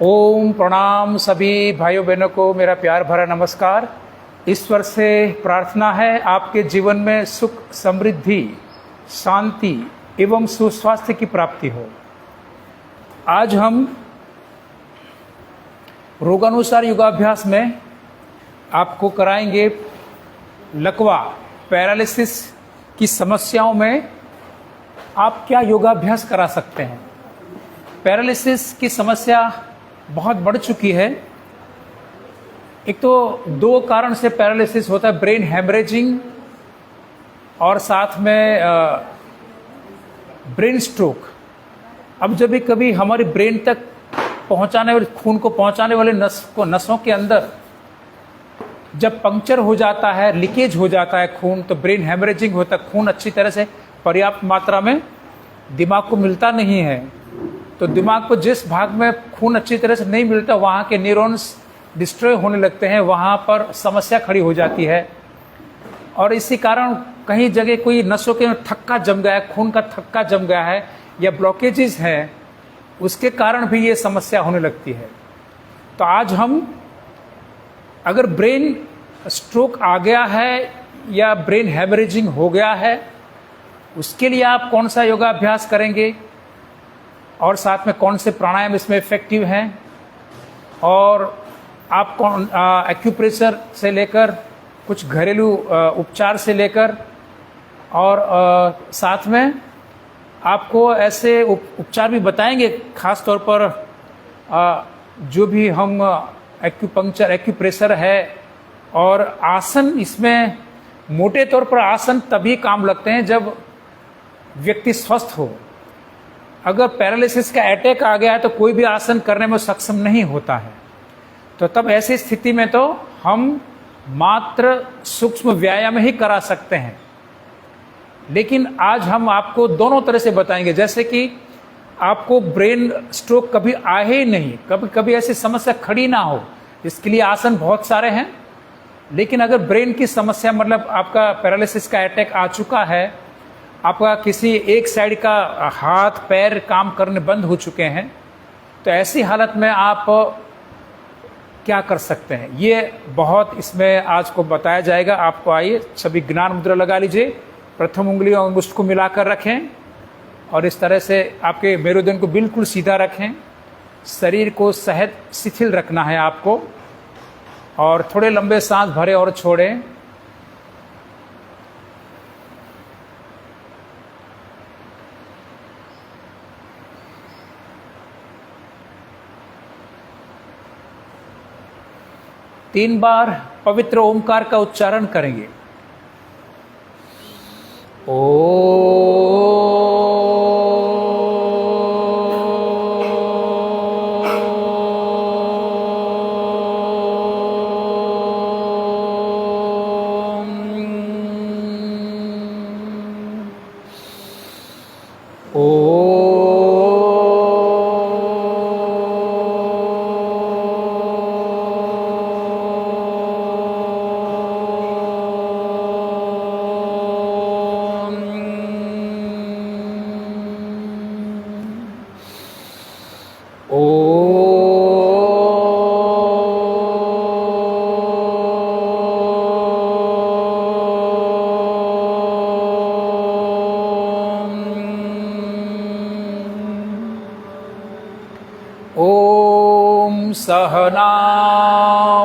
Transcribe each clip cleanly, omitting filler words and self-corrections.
ओम प्रणाम सभी भाइयों बहनों को मेरा प्यार भरा नमस्कार। ईश्वर से प्रार्थना है आपके जीवन में सुख, समृद्धि, शांति एवं सुस्वास्थ्य की प्राप्ति हो। आज हम रोगानुसार योगाभ्यास में आपको कराएंगे लकवा पैरालिसिस की समस्याओं में आप क्या योगाभ्यास करा सकते हैं। पैरालिसिस की समस्या बहुत बढ़ चुकी है। एक तो दो कारण से पैरालिसिस होता है, ब्रेन हैमरेजिंग और साथ में ब्रेन स्ट्रोक। अब जब भी कभी हमारी ब्रेन तक पहुंचाने वाले खून को पहुंचाने वाले नसों के अंदर जब पंक्चर हो जाता है, लीकेज हो जाता है खून, तो ब्रेन हैमरेजिंग होता है। खून अच्छी तरह से पर्याप्त मात्रा में दिमाग को मिलता नहीं है, तो दिमाग को जिस भाग में खून अच्छी तरह से नहीं मिलता वहाँ के न्यूरॉन्स डिस्ट्रॉय होने लगते हैं, वहाँ पर समस्या खड़ी हो जाती है। और इसी कारण कहीं जगह कोई नसों के थक्का जम गया है, खून का थक्का जम गया है या ब्लॉकेजेस हैं, उसके कारण भी ये समस्या होने लगती है। तो आज हम अगर ब्रेन स्ट्रोक आ गया है या ब्रेन हैमरेजिंग हो गया है, उसके लिए आप कौन सा योगाभ्यास करेंगे और साथ में कौन से प्राणायाम इसमें इफेक्टिव हैं, और आप कौन एक्यूप्रेशर से लेकर कुछ घरेलू उपचार से लेकर और साथ में आपको ऐसे उपचार भी बताएंगे, खास तौर पर जो भी हम एक्यूप्रेशर है और आसन। इसमें मोटे तौर पर आसन तभी काम लगते हैं जब व्यक्ति स्वस्थ हो। अगर पैरालिसिस का अटैक आ गया है तो कोई भी आसन करने में सक्षम नहीं होता है, तो तब ऐसी स्थिति में तो हम मात्र सूक्ष्म व्यायाम ही करा सकते हैं। लेकिन आज हम आपको दोनों तरह से बताएंगे। जैसे कि आपको ब्रेन स्ट्रोक कभी आए ही नहीं, कभी कभी ऐसी समस्या खड़ी ना हो, इसके लिए आसन बहुत सारे हैं। लेकिन अगर ब्रेन की समस्या, मतलब आपका पैरालिसिस का अटैक आ चुका है, आपका किसी एक साइड का हाथ पैर काम करने बंद हो चुके हैं, तो ऐसी हालत में आप क्या कर सकते हैं, ये बहुत इसमें आज को बताया जाएगा आपको। आइए सभी ज्ञान मुद्रा लगा लीजिए, प्रथम उंगली और अंगुष्ठ को मिलाकर रखें और इस तरह से आपके मेरुदंड को बिल्कुल सीधा रखें। शरीर को सहज शिथिल रखना है आपको, और थोड़े लंबे सांस भरें और छोड़ें। तीन बार पवित्र ओमकार का उच्चारण करेंगे। ओ सहना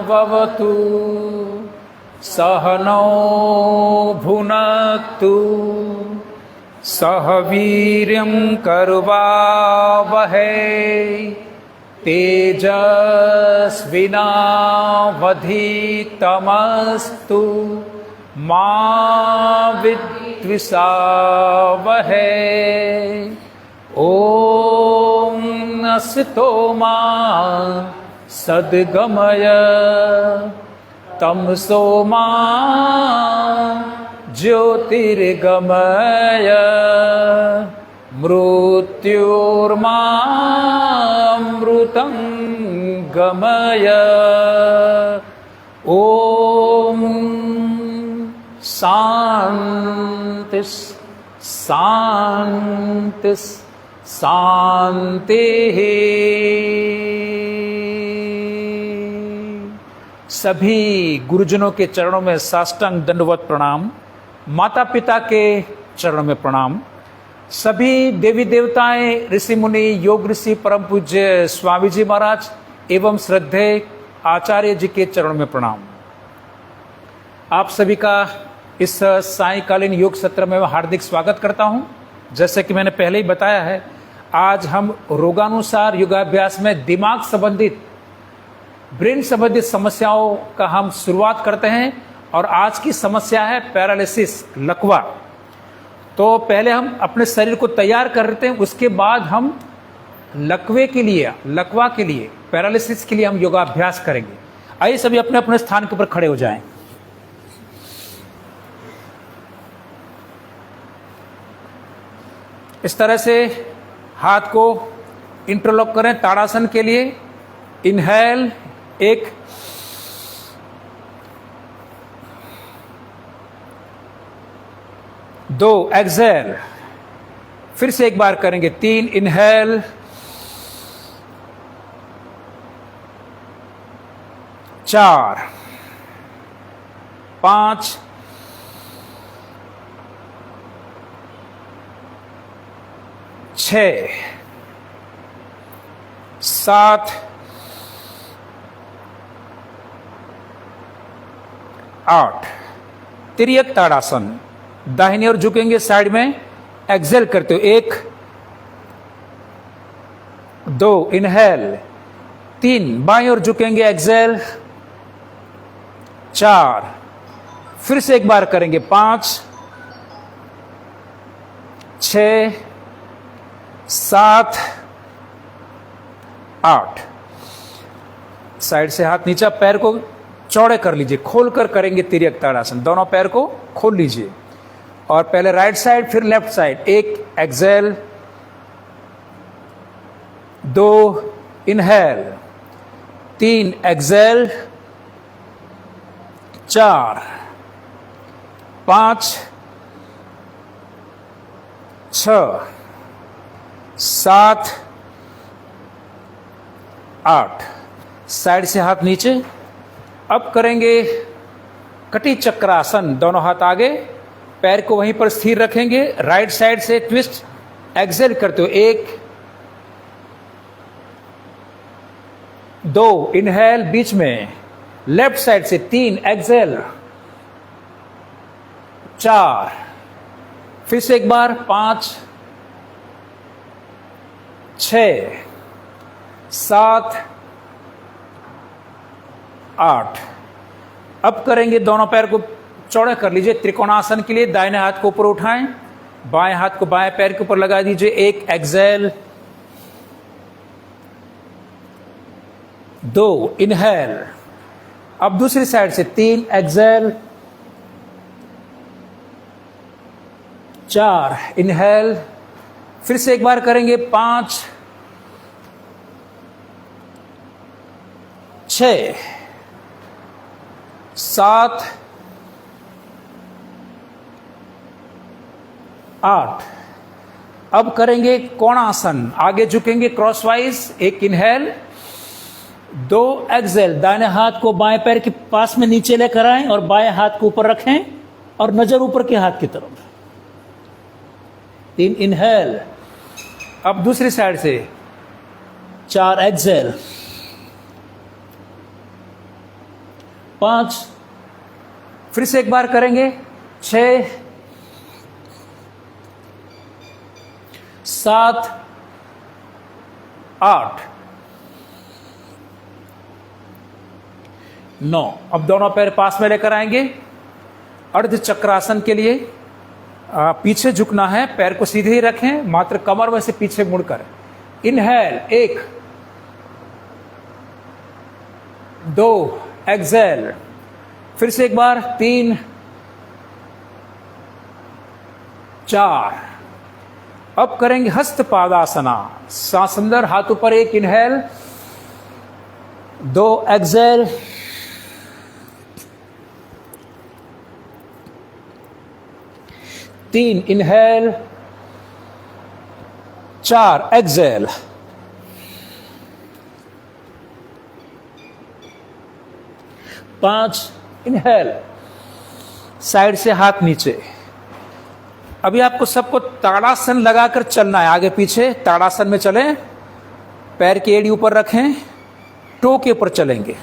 भवतु सहनौ भुनक्तु सह वीर्यं कर्वावहै तेजस्विनावधीतमस्तु मा विद्विषावहै। ॐ असतो मा सद्गमय तमसो मा ज्योतिर्गमय मृत्योर्मामृतं गमय। ॐ शान्ति शान्ति शान्तिः। सभी गुरुजनों के चरणों में साष्टांग दंडवत प्रणाम, माता पिता के चरणों में प्रणाम, सभी देवी देवताएं, ऋषि मुनि, योग ऋषि, परम पूज्य स्वामी जी महाराज एवं श्रद्धेय आचार्य जी के चरणों में प्रणाम। आप सभी का इस सायंकालीन योग सत्र में मैं हार्दिक स्वागत करता हूं। जैसे कि मैंने पहले ही बताया है, आज हम रोगानुसार योगाभ्यास में दिमाग संबंधित, ब्रेन संबंधित समस्याओं का हम शुरुआत करते हैं और आज की समस्या है पैरालिसिस, लकवा। तो पहले हम अपने शरीर को तैयार करते हैं, उसके बाद हम लकवा के लिए, पैरालिसिस के लिए हम योगाभ्यास करेंगे। आइए सभी अपने अपने स्थान के ऊपर खड़े हो जाएं। इस तरह से हाथ को इंटरलॉक करें ताड़ासन के लिए। इनहेल 1, 2, एक्सेल, फिर से एक बार करेंगे 3, इनहेल, 4, 5, 6, 7, 8। तिर्यक ताड़ासन, दाहिनी ओर झुकेंगे साइड में, एक्सेल करते हो 1, 2, इनहेल, 3, बाईं ओर झुकेंगे, एक्सेल, 4, फिर से एक बार करेंगे 5, 6, 7, 8। साइड से हाथ नीचा, पैर को चौड़े कर लीजिए, खोलकर करेंगे तिर्यक ताड़ासन। दोनों पैर को खोल लीजिए और पहले राइट साइड फिर left side. 1, exhale, 2, inhale, 3, exhale, 4, 5, 6, 7, 8। Side से हाथ नीचे। अब करेंगे कटी चक्रासन, दोनों हाथ आगे, पैर को वहीं पर स्थिर रखेंगे। राइट साइड से ट्विस्ट, एक्सेल करते हो 1, 2, इनहेल, बीच में, लेफ्ट साइड से 3, एक्सेल, 4, फिर से एक बार 5, 6, 7, 8। अब करेंगे, दोनों पैर को चौड़े कर लीजिए त्रिकोणासन के लिए। दाहिने हाथ को ऊपर उठाएं, बाएं हाथ को बाएं पैर के ऊपर लगा दीजिए। 1, एक्सेल, 2, इनहेल, अब दूसरी साइड से 3, एक्सेल, 4, इनहेल, फिर से एक बार करेंगे 5, 6, 7, 8। अब करेंगे कोणासन, आगे झुकेंगे क्रॉसवाइज। 1, इनहेल, 2, एक्सेल, दाहिने हाथ को बाएं पैर के पास में नीचे लेकर आएं और बाएं हाथ को ऊपर रखें और नजर ऊपर के हाथ की तरफ। 3, इनहेल, अब दूसरी साइड से 4, एक्सेल, 5, फिर से एक बार करेंगे 6, 7, 8, 9। अब दोनों पैर पास में लेकर आएंगे। अर्ध चक्रासन के लिए पीछे झुकना है, पैर को सीधे ही रखें, मात्र कमर में से पीछे मुड़कर। इनहेल 1, 2, एक्सेल, फिर से एक बार 3, 4। अब करेंगे हस्तपादासना, सांस अंदर, हाथ ऊपर। 1, inhale, 2, exhale, 3, inhale, 4, exhale, 5, inhale, side से हाथ नीचे। अभी आपको सबको ताड़ासन लगाकर चलना है, आगे पीछे ताड़ासन में चलें, पैर की एड़ी ऊपर रखें, टो के ऊपर चलेंगे।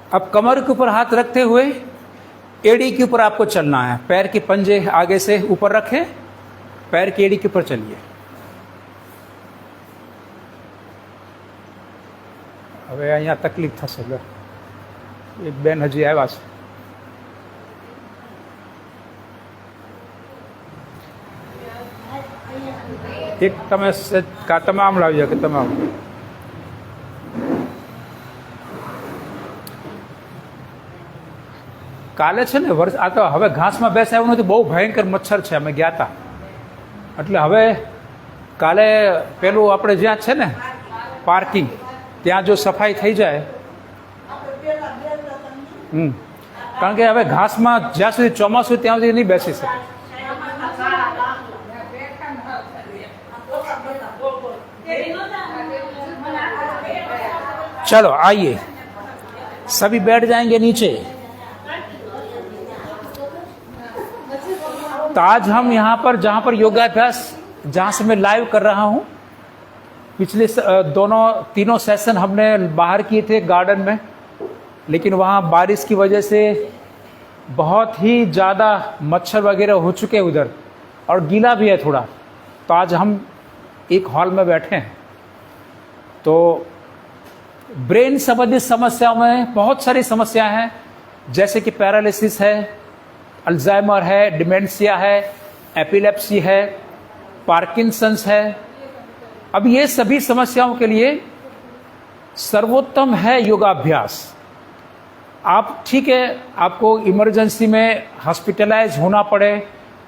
अब कमर के ऊपर हाथ रखते हुए एड़ी के ऊपर आपको चलना है। पैर के पंजे आगे से ऊपर रखें, पैर की एड़ी के ऊपर चलिए। હવે અહીંયા તકલીફ થશે, એક બેન હજી આવ્યા છે। એક તમે આમ લાવજો કે તમે આમ। કાલે છે ને વર્ષ આ તો હવે ઘાસમાં બેસાયું નથી, બહુ ભયંકર મચ્છર છે, અમે ગયા હતા, એટલે હવે કાલે પેલું આપણે જ્યાં છે ને પાર્કિંગ, ત્યાં જો સફાઈ થઈ જાય, કારણ કે હવે ઘાસમાં જ્યાં સુધી ચોમાસું ત્યાં સુધી નહીં બેસી શકે। चलो आइए, सभी बैठ जाएंगे नीचे। तो आज हम यहाँ पर जहाँ पर योगाभ्यास, जहाँ से मैं लाइव कर रहा हूँ, पिछले तीनों सेशन हमने बाहर किए थे गार्डन में, लेकिन वहाँ बारिश की वजह से बहुत ही ज़्यादा मच्छर वगैरह हो चुके हैं उधर, और गीला भी है थोड़ा। तो आज हम एक हॉल में बैठे हैं। तो ब्रेन संबंधित समस्याओं में बहुत सारी समस्याएं हैं, जैसे कि पैरालिसिस है, अल्जाइमर है, डिमेंशिया है, एपिलेप्सी है, पार्किंसंस है। अब ये सभी समस्याओं के लिए सर्वोत्तम है योगाभ्यास। आप ठीक है, आपको इमरजेंसी में हॉस्पिटलाइज होना पड़े,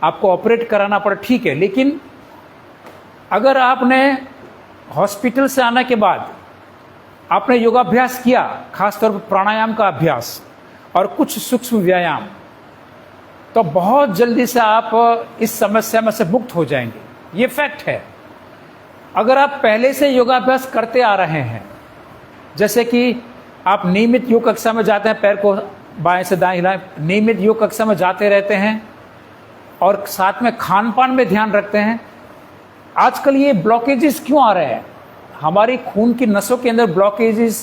आपको ऑपरेट कराना पड़े, ठीक है, लेकिन अगर आपने हॉस्पिटल से आने के बाद आपने योगाभ्यास किया, खासतौर पर प्राणायाम का अभ्यास और कुछ सूक्ष्म व्यायाम, तो बहुत जल्दी से आप इस समस्या में से मुक्त हो जाएंगे। ये फैक्ट है। अगर आप पहले से योगाभ्यास करते आ रहे हैं, जैसे कि आप नियमित योग कक्षा में जाते हैं, पैर को बाएं से दाएं हिलाएं, नियमित योग कक्षा में जाते रहते हैं और साथ में खान पान में ध्यान रखते हैं। आजकल ये ब्लॉकेजेस क्यों आ रहे हैं? हमारी खून की नसों के अंदर ब्लॉकेजेस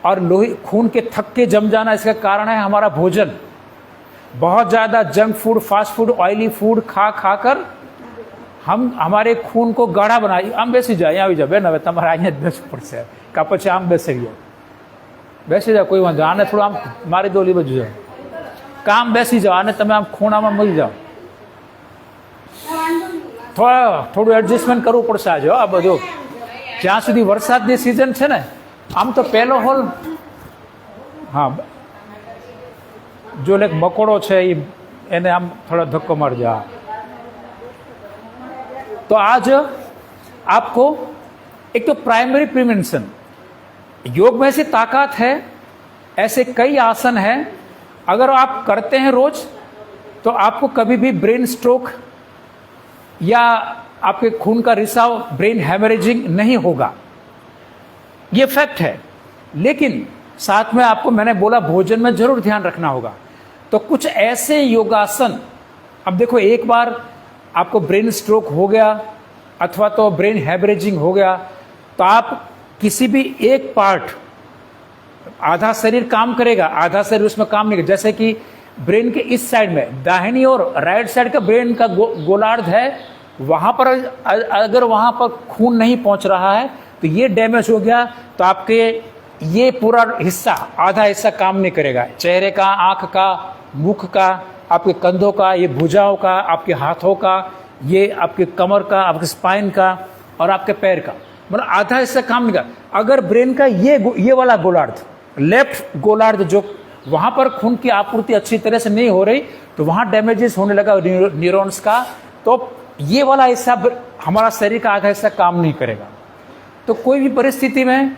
और लोहे खून के थक्के जम जाना, इसका कारण है हमारा भोजन। बहुत ज़्यादा junk food, fast food, oily food खा खाकर हम हमारे खून को गाढ़ा बनाई। आम बेसी जाए, यहाँ जाओ बेन, હવે તમારે અહીંયા જ બેસવું પડશે, કા પછી આમ બેસી ગયો, બેસી જાઓ, કોઈ વાંધો, આને થોડું આમ મારી દો, ઓલી બાજુ જાઓ, કામ બેસી જાઓ, આને તમે આમ ખૂણામાં મળી જાઓ, થોડું એડજસ્ટમેન્ટ કરવું પડશે આજે આ બધું। જ્યાં સુધી વરસાદની સિઝન છે ને, આમ તો પહેલો હોલ, હા, जो एक मकोड़ो है એને આમ थोड़ा धक्को मार जा। तो आज आपको एक तो प्राइमरी प्रिवेंशन, योग में ऐसी ताकत है, ऐसे कई आसन हैं, अगर आप करते हैं रोज तो आपको कभी भी ब्रेन स्ट्रोक या आपके खून का रिसाव, ब्रेन हैमरेजिंग नहीं होगा। ये फैक्ट है। लेकिन साथ में आपको, मैंने बोला, भोजन में जरूर ध्यान रखना होगा। तो कुछ ऐसे योगासन, अब देखो, एक बार आपको ब्रेन स्ट्रोक हो गया अथवा तो ब्रेन हैमरेजिंग हो गया, तो आप किसी भी एक पार्ट, आधा शरीर काम करेगा, आधा शरीर उसमें काम नहीं करेगा। जैसे कि ब्रेन के इस साइड में, दाहिनी और राइट साइड का ब्रेन का गोलार्ध है, वहाँ पर अगर वहाँ पर खून नहीं पहुँच रहा है तो ये डैमेज हो गया, तो आपके ये पूरा हिस्सा, आधा हिस्सा काम नहीं करेगा। चेहरे का, आँख का, मुख का, आपके कंधों का, ये भुजाओं का, आपके हाथों का, ये आपके कमर का, आपके स्पाइन का और आपके पैर का, मतलब आधा हिस्सा काम नहीं कर। अगर ब्रेन का ये वाला गोलार्ध, लेफ्ट गोलार्ध, जो वहाँ पर खून की आपूर्ति अच्छी तरह से नहीं हो रही, तो वहाँ डैमेजेस होने लगा न्यूरॉन्स का, तो ये वाला हिस्सा हमारा शरीर का आधा हिस्सा काम नहीं करेगा। तो कोई भी परिस्थिति में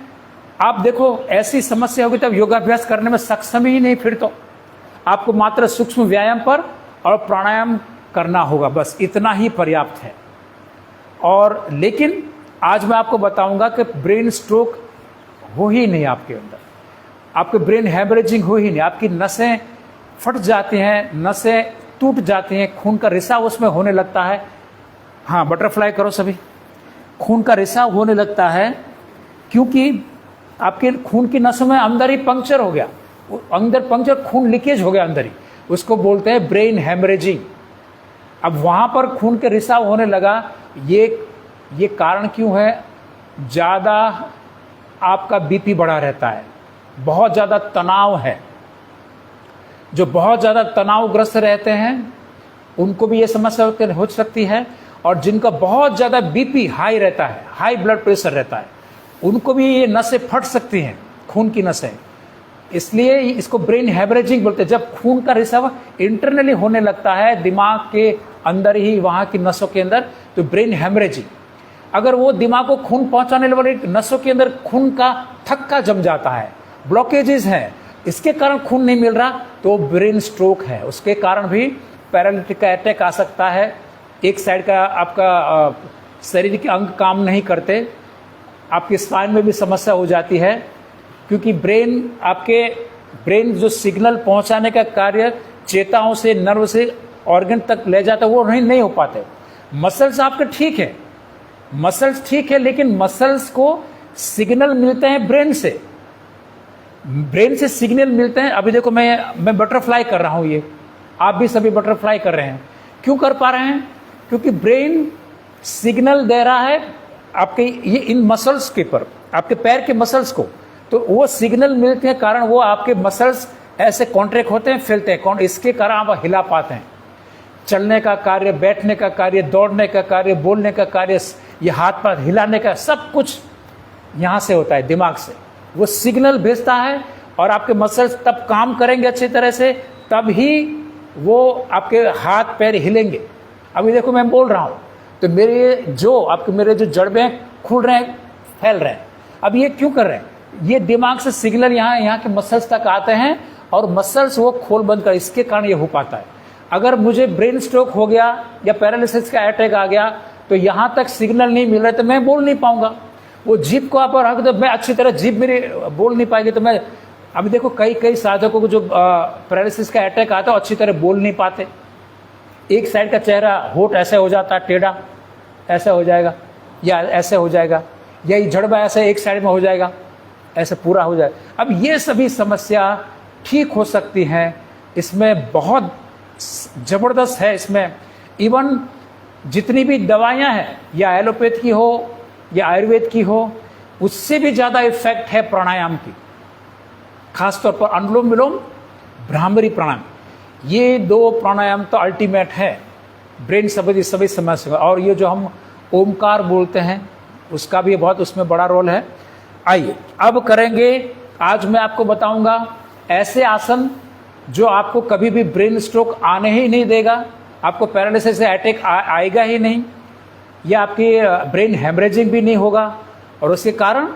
आप देखो ऐसी समस्या होगी तब योगाभ्यास करने में सक्षम ही नहीं, फिर तो आपको मात्र सूक्ष्म व्यायाम पर और प्राणायाम करना होगा, बस इतना ही पर्याप्त है। और लेकिन आज मैं आपको बताऊंगा कि ब्रेन स्ट्रोक हो ही नहीं आपके अंदर, आपके ब्रेन हैमरेजिंग हो ही नहीं, आपकी नसें फट जाती हैं, नसें टूट जाती हैं, खून का रिसाव उसमें होने लगता है। हाँ, बटरफ्लाई करो सभी। खून का रिसाव होने लगता है क्योंकि आपके खून की नसों में अंदर ही पंक्चर हो गया, अंदर पंक्चर, खून लीकेज हो गया अंदर ही, उसको बोलते हैं ब्रेन हैमरेजिंग। अब वहाँ पर खून के रिसाव होने लगा, ये कारण क्यों है? ज़्यादा आपका बीपी बढ़ा रहता है, बहुत ज़्यादा तनाव है। जो बहुत ज़्यादा तनावग्रस्त रहते हैं उनको भी ये समस्या हो सकती है, और जिनका बहुत ज़्यादा बीपी हाई रहता है, हाई ब्लड प्रेशर रहता है, उनको भी ये नसें फट सकती हैं, खून की नसें। इसलिए इसको ब्रेन हैमरेजिंग बोलते हैं। जब खून का रिसाव इंटरनली होने लगता है दिमाग के अंदर ही, वहाँ की नसों के अंदर, तो ब्रेन हैमरेजिंग। अगर वो दिमाग को खून पहुँचाने वाली नसों के अंदर खून का थक्का जम जाता है, ब्लॉकेजेस हैं, इसके कारण खून नहीं मिल रहा, तो ब्रेन स्ट्रोक है। उसके कारण भी पैरालिटिक का अटैक आ सकता है। एक साइड का आपका शरीर के अंग काम नहीं करते, आपके स्पाइन में भी समस्या हो जाती है, क्योंकि ब्रेन जो सिग्नल पहुंचाने का कार्य चेताओं से, नर्व से ऑर्गन तक ले जाता है, वो नहीं हो पाते। मसल्स आपके ठीक है, मसल्स ठीक है, लेकिन मसल्स को सिग्नल मिलते हैं ब्रेन से, ब्रेन से सिग्नल मिलते हैं। अभी देखो मैं बटरफ्लाई कर रहा हूं, ये आप भी सभी बटरफ्लाई कर रहे हैं। क्यों कर पा रहे हैं? क्योंकि ब्रेन सिग्नल दे रहा है आपके ये इन मसल्स के पर, आपके पैर के मसल्स को, तो वो सिग्नल मिलते हैं, कारण वो आपके मसल्स ऐसे कॉन्ट्रैक्ट होते हैं, फैलते हैं, इसके कारण आप हिला पाते हैं। चलने का कार्य, बैठने का कार्य, दौड़ने का कार्य, बोलने का कार्य, ये हाथ पैर हिलाने का, सब कुछ यहाँ से होता है, दिमाग से। वो सिग्नल भेजता है और आपके मसल्स तब काम करेंगे अच्छी तरह से, तब ही वो आपके हाथ पैर हिलेंगे। अभी देखो मैं बोल रहा हूँ तो मेरे जो जड़बें खुल रहे हैं, फैल रहे हैं। अब ये क्यों कर रहे हैं? ये दिमाग से सिग्नल यहाँ के मसल्स तक आते हैं और मसल्स वो खोल बंद कर, इसके कारण ये हो पाता है। अगर मुझे ब्रेन स्ट्रोक हो गया या पैरालिसिस का अटैक आ गया तो यहाँ तक सिग्नल नहीं मिल रहा तो मैं बोल नहीं पाऊंगा। वो जीभ को आप रख दो, मैं अच्छी तरह जीभ मेरी बोल नहीं पाएगी, तो मैं अभी देखो कई साधकों को जो पैरालिसिस का अटैक आता है अच्छी तरह बोल नहीं पाते। एक साइड का चेहरा, होठ ऐसे हो जाता है, टेढ़ा ऐसे हो जाएगा, या ऐसे हो जाएगा, या ये जड़बा ऐसे एक साइड में हो जाएगा, ऐसे पूरा हो जाएगा। अब ये सभी समस्या ठीक हो सकती हैं, इसमें बहुत जबरदस्त है। इसमें इवन जितनी भी दवाइयाँ हैं, या एलोपैथ की हो या आयुर्वेद की हो, उससे भी ज़्यादा इफेक्ट है प्राणायाम की, खासतौर पर अनुलोम विलोम, भ्रामरी प्राणायाम। ये दो प्राणायाम तो अल्टीमेट है ब्रेन संबंधी सभी समस्या। और ये जो हम ओमकार बोलते हैं उसका भी बहुत उसमें बड़ा रोल है। आइए अब करेंगे, आज मैं आपको बताऊंगा ऐसे आसन जो आपको कभी भी ब्रेन स्ट्रोक आने ही नहीं देगा, आपको पैरालिसिस से अटैक आएगा ही नहीं, या आपकी ब्रेन हेमरेजिंग भी नहीं होगा, और उसके कारण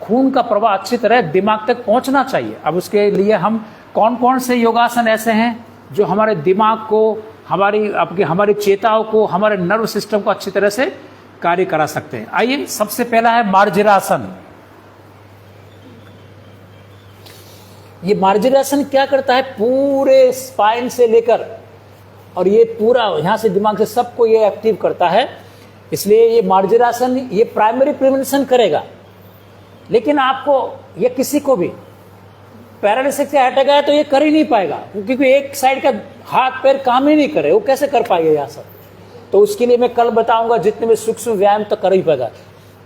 खून का प्रवाह अच्छी तरह दिमाग तक पहुंचना चाहिए। अब उसके लिए हम कौन कौन से योगासन ऐसे हैं जो हमारे दिमाग को, हमारी चेताओं को, हमारे नर्व सिस्टम को अच्छी तरह से कार्य करा सकते हैं। आइए, सबसे पहला है मार्जरासन। ये मार्जरासन क्या करता है? पूरे स्पाइन से लेकर और ये पूरा यहां से दिमाग से सबको ये एक्टिव करता है। इसलिए ये मार्जरासन ये प्राइमरी प्रिवेंशन करेगा। लेकिन आपको या किसी को भी पैरालिसिस का अटैक आया तो ये कर ही नहीं पाएगा, क्योंकि एक साइड का हाथ पैर काम ही नहीं करे, वो कैसे कर पाएगा यह सब? तो उसके लिए मैं कल बताऊंगा, जितने भी सूक्ष्म व्यायाम तो कर ही पाएगा।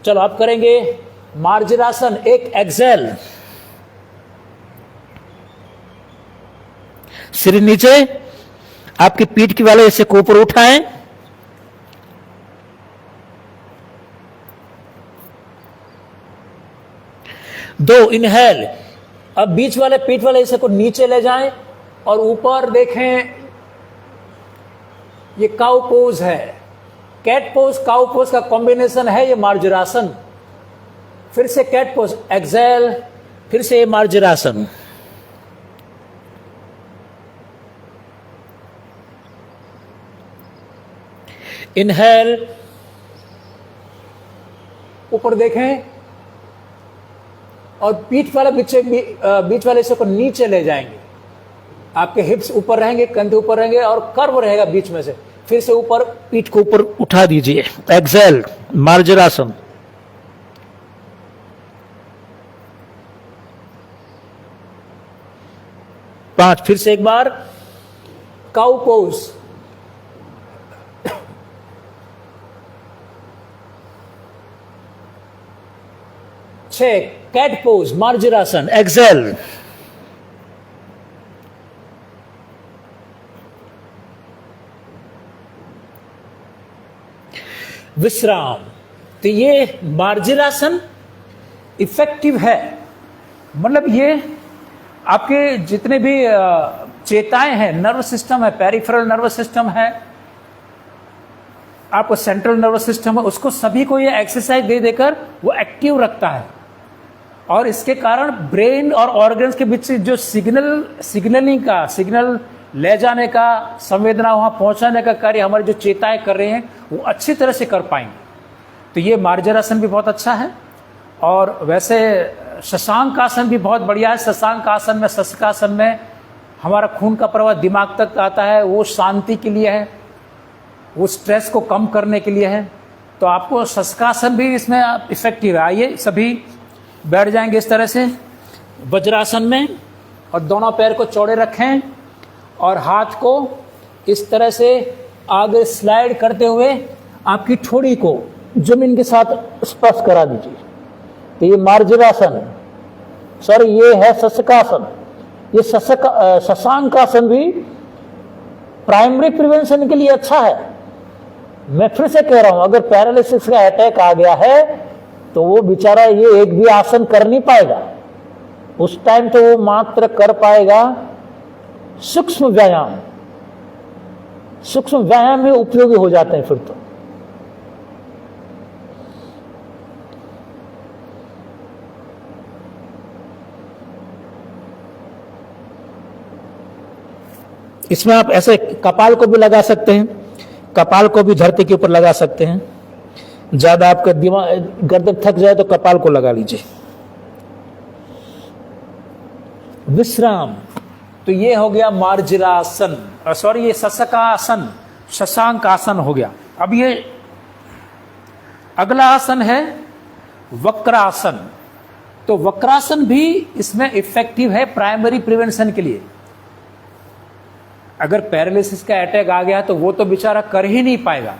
चलो आप करेंगे मार्जरासन। एक एक्सेल, सिर नीचे, आपकी पीठ की वाले इसे ऊपर उठाएं, दो इनहेल। अब बीच वाले पीठ वाले हिस्से को नीचे ले जाएं और ऊपर देखें, ये काउ पोज है। कैट पोज काउ पोज का कॉम्बिनेशन है ये मार्जरासन। फिर से कैट पोज, एक्सेल, फिर से ये मार्जरासन। इनहेल, ऊपर देखें और पीठ वाला बीच वाले हिस्से को नीचे ले जाएंगे। आपके हिप्स ऊपर रहेंगे, कंधे ऊपर रहेंगे और कर्व रहेगा बीच में से। फिर से ऊपर, पीठ को ऊपर उठा दीजिए, एक्सेल, मार्जरासन। पांच, फिर से एक बार काउ पोज। छह, कैट पोज, मार्जरासन, एक्सेल। विश्राम। तो ये मार्जरासन इफेक्टिव है, मतलब ये आपके जितने भी चेताएं हैं, नर्वस सिस्टम है, पेरिफेरल नर्वस सिस्टम है, आपको सेंट्रल नर्वस सिस्टम है, उसको सभी को ये एक्सरसाइज दे देकर वो एक्टिव रखता है। और इसके कारण ब्रेन और ऑर्गन्स के बीच जो सिग्नल ले जाने का, संवेदना वहां पहुंचाने का कार्य हमारे जो चेताएं कर रहे हैं वो अच्छी तरह से कर पाएंगे। तो ये मार्जरासन भी बहुत अच्छा है। और वैसे शशांक आसन भी बहुत बढ़िया है। शशांक आसन में, शशकासन में हमारा खून का प्रवाह दिमाग तक आता है, वो शांति के लिए है, वो स्ट्रेस को कम करने के लिए है। तो आपको शशकासन भी इसमें इफेक्टिव है। आइए सभी बैठ जाएंगे इस तरह से वज्रासन में, और दोनों पैर को चौड़े रखें और हाथ को इस तरह से आगे स्लाइड करते हुए आपकी ठोड़ी को जमीन के साथ स्पर्श करा दीजिए। तो ये मार्जरासन, सॉरी ये है शशकासन। ये शशांकासन भी प्राइमरी प्रिवेंशन के लिए अच्छा है। मैं फिर से कह रहा हूं, अगर पैरालिसिस का अटैक आ गया है तो वो बेचारा ये एक भी आसन कर नहीं पाएगा। उस टाइम तो वो मात्र कर पाएगा सूक्ष्म व्यायाम। सूक्ष्म व्यायाम में उपयोगी हो जाते हैं फिर तो। इसमें आप ऐसे कपाल को भी लगा सकते हैं, कपाल को भी धरती के ऊपर लगा सकते हैं। ज्यादा आपका दिमाग गर्दन थक जाए तो कपाल को लगा लीजिए। विश्राम। तो ये हो गया मार्जरासन, सॉरी ये शशकासन, शशांक आसन हो गया। अब ये अगला आसन है वक्रासन। तो वक्रासन भी इसमें इफेक्टिव है प्राइमरी प्रिवेंशन के लिए। अगर पैरालिसिस का अटैक आ गया तो वो तो बेचारा कर ही नहीं पाएगा,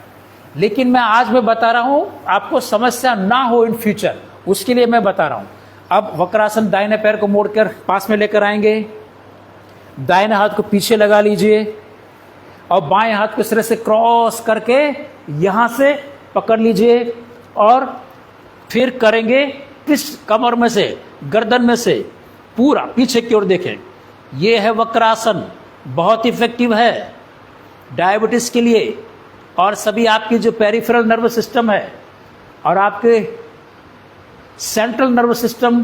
लेकिन मैं बता रहा हूं आपको समस्या ना हो इन फ्यूचर, उसके लिए मैं बता रहा हूं। अब वक्रासन, दाहिने पैर को मोड़कर पास में लेकर आएंगे, दाहिने हाथ को पीछे लगा लीजिए और बाएं हाथ को इस तरह से क्रॉस करके यहां से पकड़ लीजिए और फिर करेंगे ट्विस्ट, कमर में से, गर्दन में से पूरा पीछे की ओर देखें। यह है वक्रासन, बहुत इफेक्टिव है डायबिटीज के लिए और सभी आपकी जो पेरिफेरल नर्वस सिस्टम है और आपके सेंट्रल नर्वस सिस्टम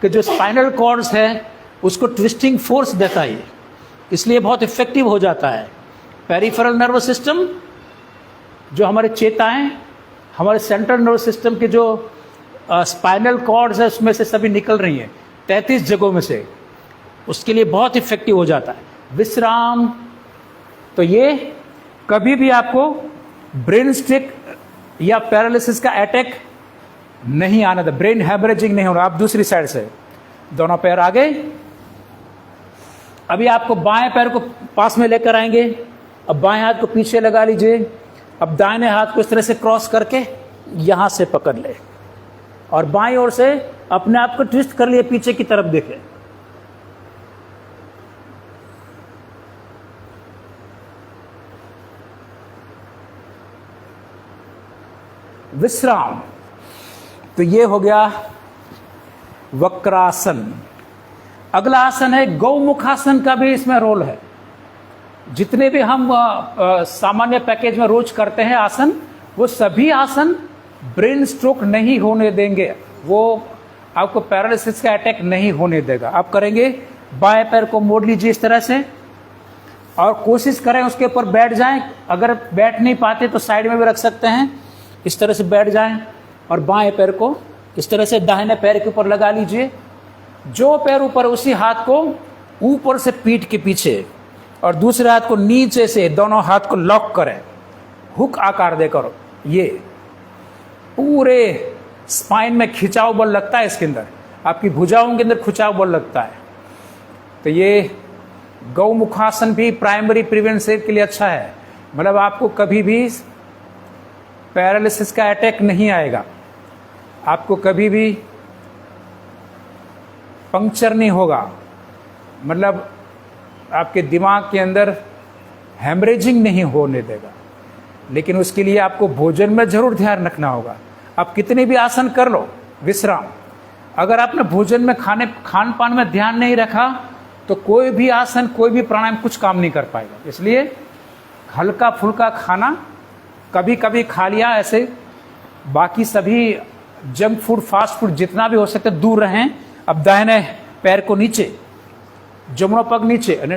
के जो स्पाइनल कॉर्ड्स है उसको ट्विस्टिंग फोर्स देता है, इसलिए बहुत इफेक्टिव हो जाता है। पेरिफेरल नर्वस सिस्टम जो हमारे चेताएं, हमारे सेंट्रल नर्वस सिस्टम के जो स्पाइनल कॉर्ड्स है उसमें से सभी निकल रही हैं 33 जगहों में से, उसके लिए बहुत इफेक्टिव हो जाता है। विश्राम। तो ये कभी भी आपको ब्रेन स्ट्रोक या पैरालिसिस का अटैक नहीं आना था, ब्रेन हैमरेजिंग नहीं होना। आप दूसरी साइड से दोनों पैर आगे, अभी आपको बाएं पैर को पास में लेकर आएंगे, अब बाएं हाथ को पीछे लगा लीजिए, अब दाहिने हाथ को इस तरह से क्रॉस करके यहां से पकड़ ले और बाएं ओर से अपने आप को ट्विस्ट कर लिए, पीछे की तरफ देखें। विश्राम। तो ये हो गया वक्रासन। अगला आसन है गौमुखासन, का भी इसमें रोल है। जितने भी हम सामान्य पैकेज में रोज करते हैं आसन, वो सभी आसन ब्रेन स्ट्रोक नहीं होने देंगे, वो आपको पैरालिसिस का अटैक नहीं होने देगा। आप करेंगे, बाएं पैर को मोड़ लीजिए इस तरह से और कोशिश करें उसके ऊपर बैठ जाएं। अगर बैठ नहीं पाते तो साइड में भी रख सकते हैं, इस तरह से बैठ जाएं और बाएं पैर को इस तरह से दाहिने पैर के ऊपर लगा लीजिए। जो पैर ऊपर उसी हाथ को ऊपर से पीठ के पीछे और दूसरे हाथ को नीचे से दोनों हाथ को लॉक करें, हुक आकार देकर। ये पूरे स्पाइन में खिंचाव बल लगता है, इसके अंदर आपकी भुजाओं के अंदर खिंचाव बल लगता है। तो ये गौमुखासन भी प्राइमरी प्रिवेंशन के लिए अच्छा है, मतलब आपको कभी भी पैरालिसिस का अटैक नहीं आएगा, आपको कभी भी पंक्चर नहीं होगा, मतलब आपके दिमाग के अंदर हेमरेजिंग नहीं होने देगा। लेकिन उसके लिए आपको भोजन में जरूर ध्यान रखना होगा। आप कितने भी आसन कर लो, विश्राम, अगर आपने भोजन में खान पान में ध्यान नहीं रखा तो कोई भी आसन, कोई भी प्राणायाम कुछ काम नहीं कर पाएगा। इसलिए हल्का फुल्का खाना कभी कभी खा लिया, ऐसे बाकी सभी जंक फूड, फास्ट फूड जितना भी हो सकता है दूर रहें। अब दाहिने पैर को नीचे, जमणो पग नीचे અને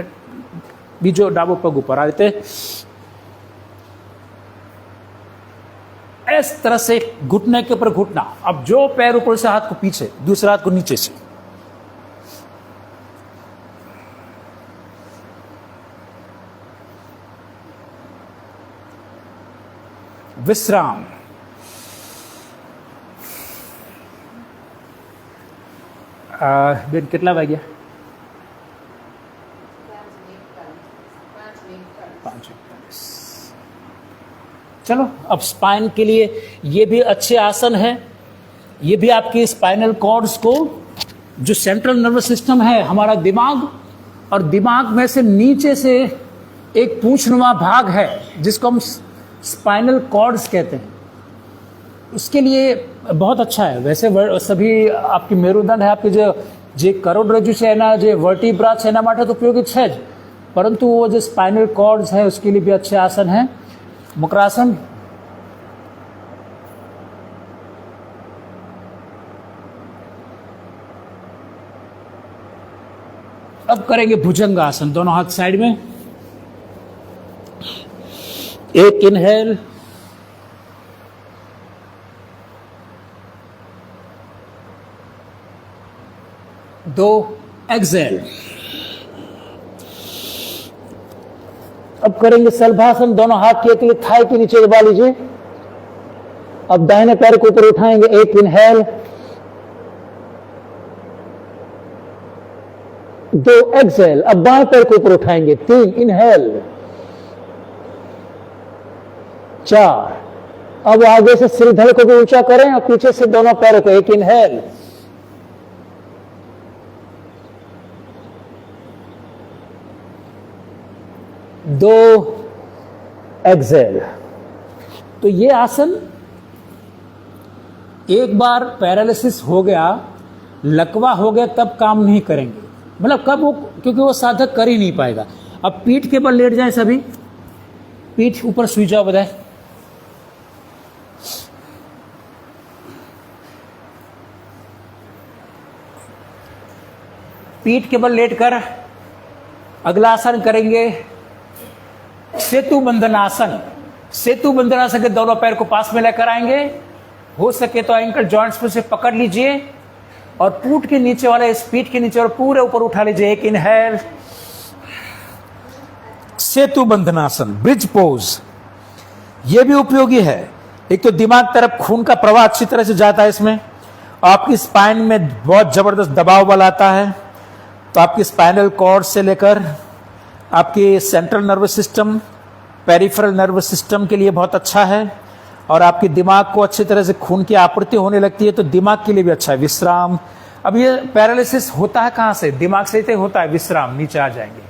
બીજો ડાબો પગ ઉપર આ રીતે इस तरह से घुटने के ऊपर घुटना। अब जो पैर ऊपर से हाथ को पीछे, दूसरा हाथ को नीचे से, विश्राम। बेन कितना वाग्या? 5:41। चलो, अब स्पाइन के लिए ये भी अच्छे आसन है। ये भी आपकी स्पाइनल कॉर्ड्स को, जो सेंट्रल नर्वस सिस्टम है हमारा दिमाग, और दिमाग में से नीचे से एक पूंछनुमा भाग है जिसको हम स्पाइनल कॉर्ड्स कहते हैं, उसके लिए बहुत अच्छा है। वैसे सभी आपकी मेरुदंड है, आपकी जो करोड़रज्जु છે એના જે વર્ટિબ્રા છે એના માટે તો ઉપયોગી છે જ, परंतु वो जो स्पाइनल कॉर्ड्स है उसके लिए भी अच्छे आसन हैं। मकरासन, अब करेंगे भुजंग आसन, दोनों हाथ साइड में। एक इनहेल, दो एक्सेल। अब करेंगे सलभासन, दोनों हाथ की एक थाई के नीचे दबा लीजिए। अब दाहिने पैर को ऊपर उठाएंगे, एक इनहेल, दो एक्सेल। अब बाएं पैर को ऊपर उठाएंगे, 3 इनहेल, 4। अब आगे से श्रीधर को भी ऊंचा करें और पीछे से दोनों पैरों को, एक इनहेल, 2 एक्सेल। तो ये आसन, एक बार पैरालिसिस हो गया, लकवा हो गया, तब काम नहीं करेंगे, मतलब कब वो, क्योंकि वो साधक कर ही नहीं पाएगा। अब पीठ के बल लेट जाए सभी, पीठ ऊपर सुई जाओ बधाए। पीठ के बल लेट कर अगला आसन करेंगे सेतु बंधन आसन। सेतु बंधन आसन के दोनों पैर को पास में लेकर आएंगे, हो सके तो एंकल जॉइंट्स पर से पकड़ लीजिए और पूट के नीचे वाले, इस पीठ के नीचे और पूरे ऊपर उठा लीजिए। एक इनहेल, सेतु बंधनासन, ब्रिज पोज। यह भी उपयोगी है। एक तो दिमाग तरफ खून का प्रवाह अच्छी तरह से जाता है इसमें, आपकी स्पाइन में बहुत जबरदस्त दबाव बल आता है, तो आपकी स्पाइनल कॉर्ड से लेकर आपकी central nervous system, peripheral nervous system के लिए बहुत अच्छा है, और आपके दिमाग को अच्छी तरह से खून की आपूर्ति होने लगती है, तो दिमाग के लिए भी अच्छा है। विश्राम। अब ये पैरालिसिस होता है कहाँ से? दिमाग से ही होता है। विश्राम, नीचे आ जाएंगे,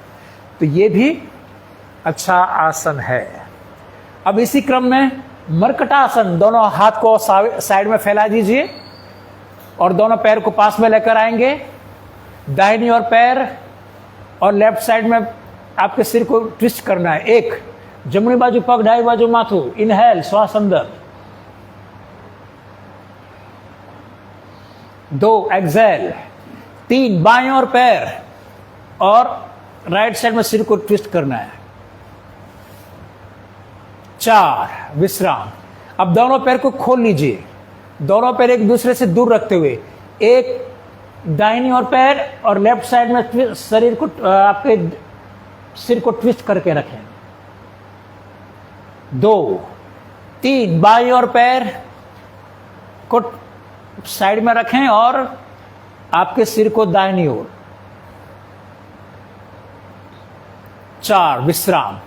तो ये भी अच्छा आसन है। अब इसी क्रम में मरकटासन, दोनों हाथ को साइड में फैला दीजिए और दोनों पैर को पास में लेकर आएंगे। दाहिनी ओर पैर और लेफ्ट साइड में आपके सिर को ट्विस्ट करना है। एक, जमणी बाजू पग, डाई बाजू माथू। इनहेल, श्वास अंदर, 2 एक्सेल, 3 बाएं और पैर और राइट साइड में सिर को ट्विस्ट करना है। 4 विश्राम। अब दोनों पैर को खोल लीजिए, दोनों पैर एक दूसरे से दूर रखते हुए, एक दाहिनी ओर पैर और लेफ्ट साइड में शरीर को आपके सिर को ट्विस्ट करके रखें। 2 3 बाईं ओर पैर को साइड में रखें और आपके सिर को दाहिनी ओर। 4 विश्राम।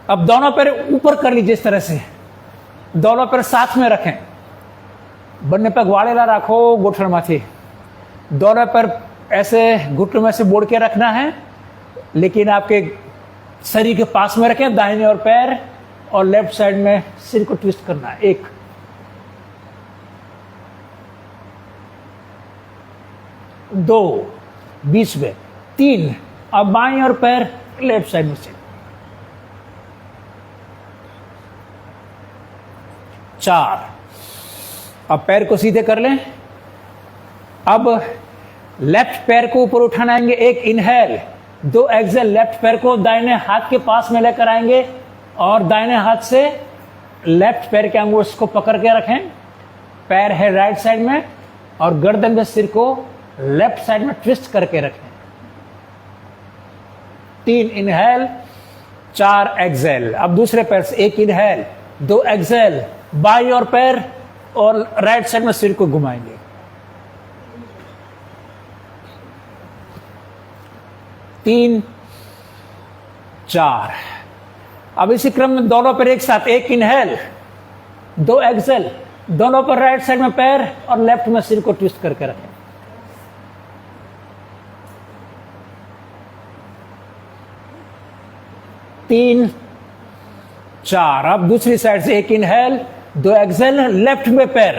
अब दोनों पैर ऊपर कर लीजिए, इस तरह से दोनों पैर साथ में रखें, બંને પગ વાળેલા રાખો ગોઠણમાંથી। दोनों पैर ऐसे घुटनों में से मोड़ के रखना है, लेकिन आपके शरीर के पास में रखें, दाहिने और पैर और लेफ्ट साइड में सिर को ट्विस्ट करना है। 1 2 बीच में, 3 अब बाईं और पैर लेफ्ट साइड में से, 4 अब पैर को सीधे कर लें। अब लेफ्ट पैर को ऊपर उठाना आएंगे, 1 इनहेल, 2 एक्सेल। लेफ्ट पैर को दाहिने हाथ के पास में लेकर आएंगे और दाहिने हाथ से लेफ्ट पैर के अंगूठे को पकड़ के रखें, पैर है राइट साइड में और गर्दन में सिर को लेफ्ट साइड में ट्विस्ट करके रखें। 3 इनहेल, 4 एक्सेल। अब दूसरे पैर से 1 इनहेल, 2 एक्सेल, बाईं और पैर और राइट साइड में सिर को घुमाएंगे। 3 4 अब इसी क्रम में दोनों पैर एक साथ, 1 इनहेल, 2 एक्सेल, दोनों पर राइट साइड में पैर और लेफ्ट में सिर को ट्विस्ट करके रखें। 3 4 अब दूसरी साइड से 1 इनहेल, 2 एक्सेल, लेफ्ट में पैर,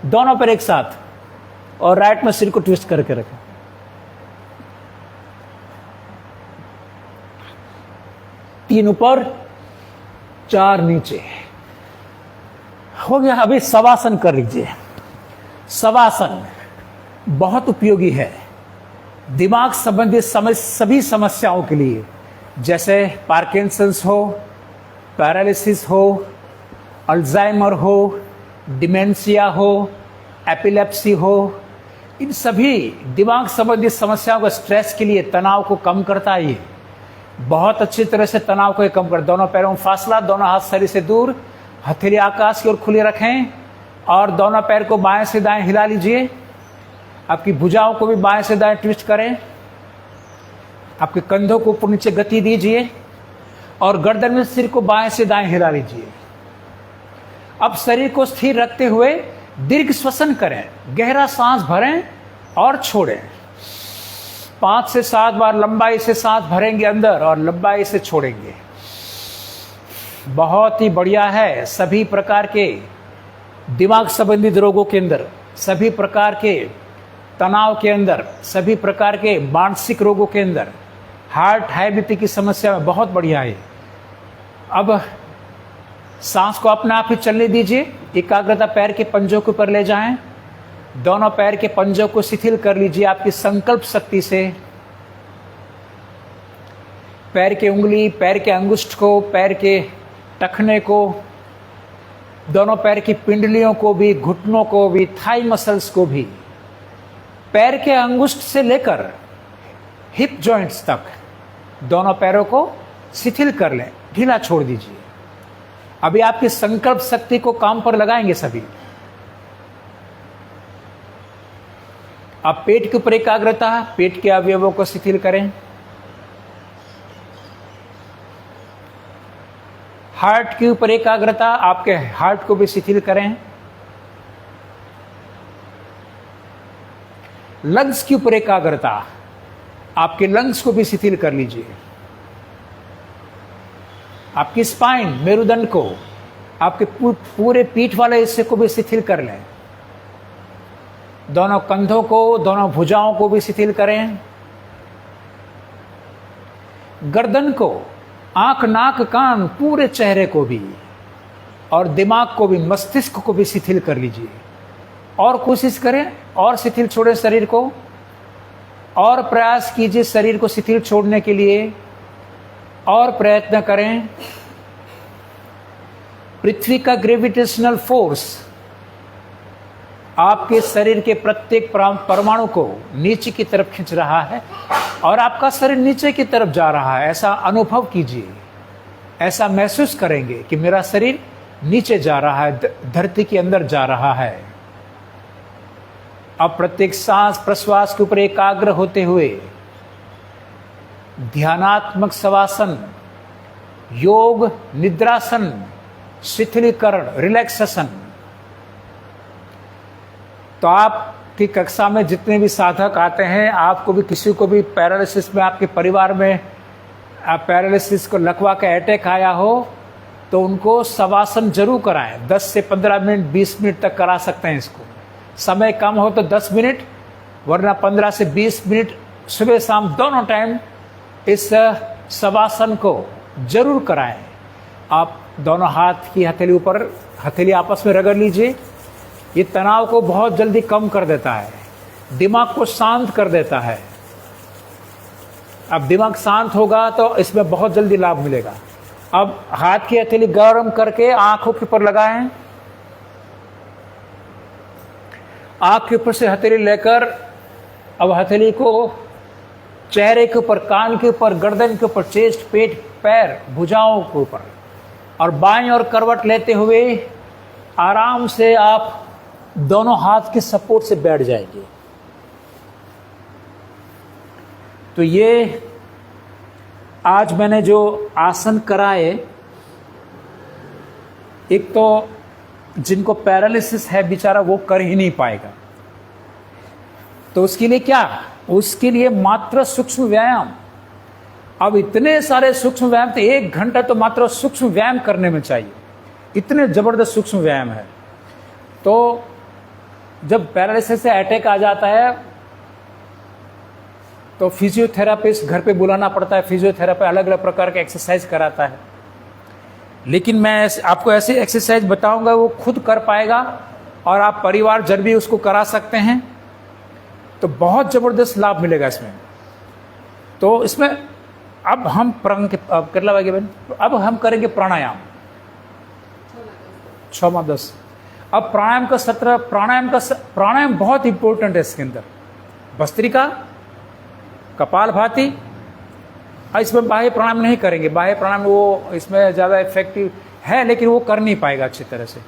दोनों पैर एक साथ और राइट में सिर को ट्विस्ट करके रखें। 3 ऊपर, 4 नीचे। हो गया। अभी शवासन कर लीजिए। शवासन बहुत उपयोगी है दिमाग संबंधी सभी समस्याओं के लिए, जैसे पार्किंसंस हो, पैरालिसिस हो, अल्जाइमर हो, डिमेंशिया हो, एपिलेप्सी हो, इन सभी दिमाग संबंधी समस्याओं को, स्ट्रेस के लिए, तनाव को कम करता है। ये बहुत अच्छी तरह से तनाव को कम कर। दोनों पैरों में फासला, दोनों हाथ शरीर से दूर, हथेली आकाश की ओर खुली रखें और दोनों पैर को बाएं से दाएं हिला लीजिए। आपकी भुजाओं को भी बाएं से दाएं ट्विस्ट करें, आपके कंधों को ऊपर नीचे गति दीजिए और गर्दन में सिर को बाएं से दाएं हिला लीजिए। अब शरीर को स्थिर रखते हुए दीर्घ श्वसन करें, गहरा सांस भरें और छोड़ें। 5 से 7 बार लंबाई से सांस भरेंगे अंदर और लंबाई से छोड़ेंगे। बहुत ही बढ़िया है सभी प्रकार के दिमाग संबंधित रोगों के अंदर, सभी प्रकार के तनाव के अंदर, सभी प्रकार के मानसिक रोगों के अंदर, हार्ट हाई बीपी की समस्या में बहुत बढ़िया है। अब सांस को अपने आप ही चलने दीजिए। एकाग्रता पैर के पंजों के ऊपर ले जाएं, दोनों पैर के पंजों को शिथिल कर लीजिए आपकी संकल्प शक्ति से। पैर के उंगली, पैर के अंगुष्ठ को, पैर के टखने को, दोनों पैर की पिंडलियों को भी, घुटनों को भी, थाई मसल्स को भी, पैर के अंगुष्ठ से लेकर हिप जॉइंट्स तक दोनों पैरों को शिथिल कर लें, ढीला छोड़ दीजिए। अभी आपकी संकल्प शक्ति को काम पर लगाएंगे सभी। अब पेट के ऊपर एकाग्रता, पेट के अवयवों को शिथिल करें। हार्ट के ऊपर एकाग्रता, आपके हार्ट को भी शिथिल करें। लंग्स के ऊपर एकाग्रता, आपके लंग्स को भी शिथिल कर लीजिए। आपकी स्पाइन, मेरुदंड को, आपके पूरे पीठ वाले हिस्से को भी शिथिल कर लें। दोनों कंधों को, दोनों भुजाओं को भी शिथिल करें। गर्दन को, आंख, नाक, कान, पूरे चेहरे को भी और दिमाग को भी, मस्तिष्क को भी शिथिल कर लीजिए। और कोशिश करें, और शिथिल छोड़ें शरीर को, और प्रयास कीजिए शरीर को शिथिल छोड़ने के लिए, और प्रयत्न करें। पृथ्वी का ग्रेविटेशनल फोर्स आपके शरीर के प्रत्येक परमाणु को नीचे की तरफ खींच रहा है और आपका शरीर नीचे की तरफ जा रहा है। ऐसा अनुभव कीजिए, ऐसा महसूस करेंगे कि मेरा शरीर नीचे जा रहा है, धरती के अंदर जा रहा है। अब प्रत्येक सांस प्रश्वास के ऊपर एकाग्र होते हुए ध्यानात्मक शवासन, योग निद्रासन, शिथिलीकरण, रिलैक्सेशन। तो आपकी कक्षा में जितने भी साधक आते हैं, आपको भी किसी को भी पैरालिसिस में, आपके परिवार में पैरालिसिस को लकवा का अटैक आया हो, तो उनको शवासन जरूर कराएं। 10 से 15 मिनट 20 मिनट तक करा सकते हैं इसको। समय कम हो तो 10 मिनट, वरना 15 से 20 मिनट सुबह शाम दोनों टाइम इस शवासन को जरूर कराएं। आप दोनों हाथ की हथेली ऊपर, हथेली आपस में रगड़ लीजिए। ये तनाव को बहुत जल्दी कम कर देता है, दिमाग को शांत कर देता है। अब दिमाग शांत होगा तो इसमें बहुत जल्दी लाभ मिलेगा। अब हाथ की हथेली गर्म करके आंखों के ऊपर लगाएं। आंख के ऊपर से हथेली लेकर अब हथेली को चेहरे के ऊपर, कान के ऊपर, गर्दन के ऊपर, चेस्ट, पेट, पैर, भुजाओं के ऊपर, और बाईं ओर करवट लेते हुए आराम से आप दोनों हाथ के सपोर्ट से बैठ जाएंगे। तो ये आज मैंने जो आसन कराए, एक तो जिनको पैरालिसिस है बेचारा वो कर ही नहीं पाएगा, तो उसके लिए क्या, उसके लिए मात्र सूक्ष्म व्यायाम। अब इतने सारे सूक्ष्म व्यायाम, तो 1 घंटा तो मात्र सूक्ष्म व्यायाम करने में चाहिए, इतने जबरदस्त सूक्ष्म व्यायाम है। तो जब पैरालिसिस से अटैक आ जाता है तो फिजियोथेरापिस्ट घर पे बुलाना पड़ता है। फिजियोथेरापी अलग अलग प्रकार के एक्सरसाइज कराता है, लेकिन मैं आपको ऐसी एक्सरसाइज बताऊंगा वो खुद कर पाएगा, और आप परिवार जब भी उसको करा सकते हैं, तो बहुत ज़बरदस्त लाभ मिलेगा इसमें। तो इसमें अब हम अब हम करेंगे प्राणायाम 6-10। अब प्राणायाम का सत्र, प्राणायाम बहुत इंपॉर्टेंट है इसके अंदर। भस्त्रिका, कपालभाति, इसमें बाह्य प्राणायाम नहीं करेंगे। बाह्य प्राणायाम वो इसमें ज़्यादा इफेक्टिव है, लेकिन वो कर नहीं पाएगा अच्छी तरह से।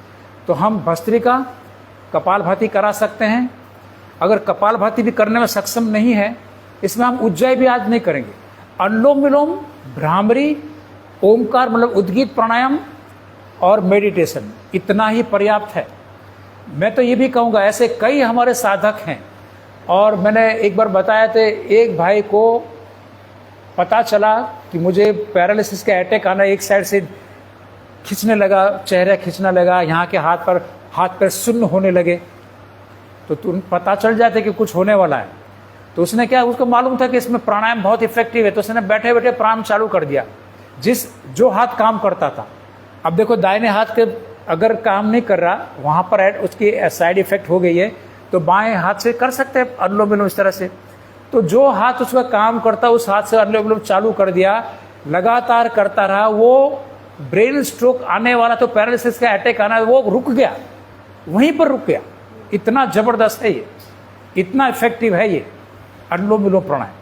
तो हम भस्त्रिका, कपालभाति करा सकते हैं। अगर कपालभाति भी करने में सक्षम नहीं है, इसमें हम उज्जाई भी आज नहीं करेंगे। अनुलोम विलोम, भ्रामरी, ओमकार मतलब उद्गीत प्राणायाम और मेडिटेशन, इतना ही पर्याप्त है। मैं तो ये भी कहूँगा, ऐसे कई हमारे साधक हैं, और मैंने एक बार बताया थे, एक भाई को पता चला कि मुझे पैरालिसिस का अटैक आना, एक साइड से खींचने लगा, चेहरा खींचने लगा, यहाँ के हाथ पैर सुन्न होने लगे, तो तुरंत पता चल जाते कि कुछ होने वाला है। तो उसने क्या, उसको मालूम था कि इसमें प्राणायाम बहुत इफेक्टिव है, तो उसने बैठे बैठे प्राणायाम चालू कर दिया, जो हाथ काम करता था। अब देखो, दाहिने हाथ के अगर काम नहीं कर रहा, वहाँ पर उसकी साइड इफेक्ट हो गई है, तो बाएं हाथ से कर सकते हैं अनुलोम विलोम इस तरह से। तो जो हाथ उसका काम करता उस हाथ से अनुलोम विलोम चालू कर दिया, लगातार करता रहा, वो ब्रेन स्ट्रोक आने वाला, तो पैरालिसिस का अटैक आना, वो रुक गया, वहीं पर रुक गया। इतना जबरदस्त है ये, इतना इफेक्टिव है ये अनुलोम विलोम प्राणायाम।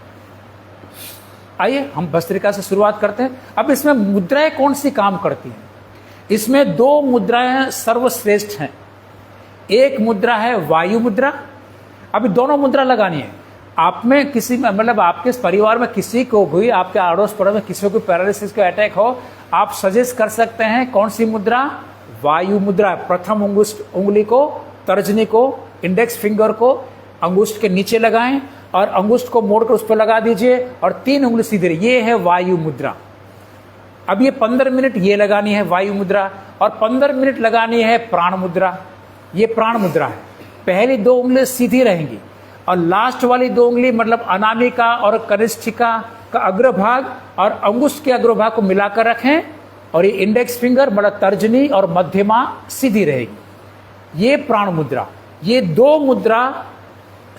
आइए हम भस्त्रिका से शुरुआत करते हैं। अब इसमें मुद्राएं कौन सी काम करती हैं? इसमें 2 मुद्राएं सर्वश्रेष्ठ हैं। एक मुद्रा है वायु मुद्रा। अभी दोनों मुद्रा लगानी है। आप में किसी में, मतलब आपके परिवार में किसी को भी, आपके अड़ोस पड़ोस में किसी को पैरालिसिस का अटैक हो, आप सजेस्ट कर सकते हैं कौन सी मुद्रा? वायु मुद्रा। प्रथम उंगली को, तर्जनी को, इंडेक्स फिंगर को अंगुष्ठ के नीचे लगाएं और अंगुष्ठ को मोड़कर उस पर लगा दीजिए और 3 उंगली सीधे। ये है वायु मुद्रा। अब ये 15 मिनट ये लगानी है वायु मुद्रा, और 15 मिनट लगानी है प्राण मुद्रा। ये प्राण मुद्रा है। पहली 2 उंगली सीधी रहेंगी और लास्ट वाली 2 उंगली मतलब अनामिका और कनिष्ठिका का अग्रभाग और अंगुष्ठ के अग्रभाग को मिलाकर रखें, और ये इंडेक्स फिंगर मतलब तर्जनी और मध्यमा सीधी रहेगी। ये प्राण मुद्रा। ये दो मुद्रा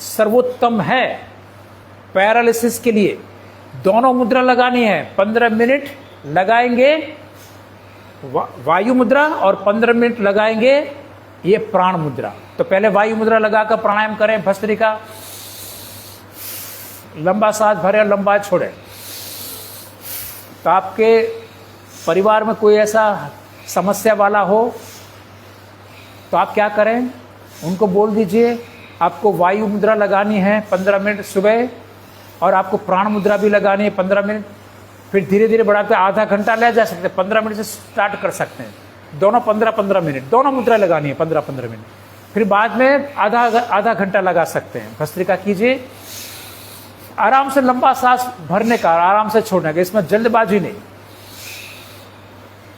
सर्वोत्तम है पैरालिसिस के लिए। दोनों मुद्रा लगानी है। 15 मिनट लगाएंगे वायु मुद्रा और 15 मिनट लगाएंगे ये प्राण मुद्रा। तो पहले वायु मुद्रा लगाकर प्राणायाम करें भस्त्रिका, लंबा सांस भरे और लंबा छोड़े। तो आपके परिवार में कोई ऐसा समस्या वाला हो तो आप क्या करें, उनको बोल दीजिए आपको वायु मुद्रा लगानी है 15 मिनट सुबह, और आपको प्राण मुद्रा भी लगानी है 15 मिनट। फिर धीरे धीरे बढ़ाते आधा घंटा ले जा सकते हैं, 15 मिनट से स्टार्ट कर सकते हैं। दोनों 15-15 मिनट दोनों मुद्रा लगानी है 15-15 मिनट। फिर बाद में आधा घंटा लगा सकते हैं। भस्त्रिका कीजिए, आराम से लंबा सांस भरने का, आराम से छोड़ने का, इसमें जल्दबाजी नहीं।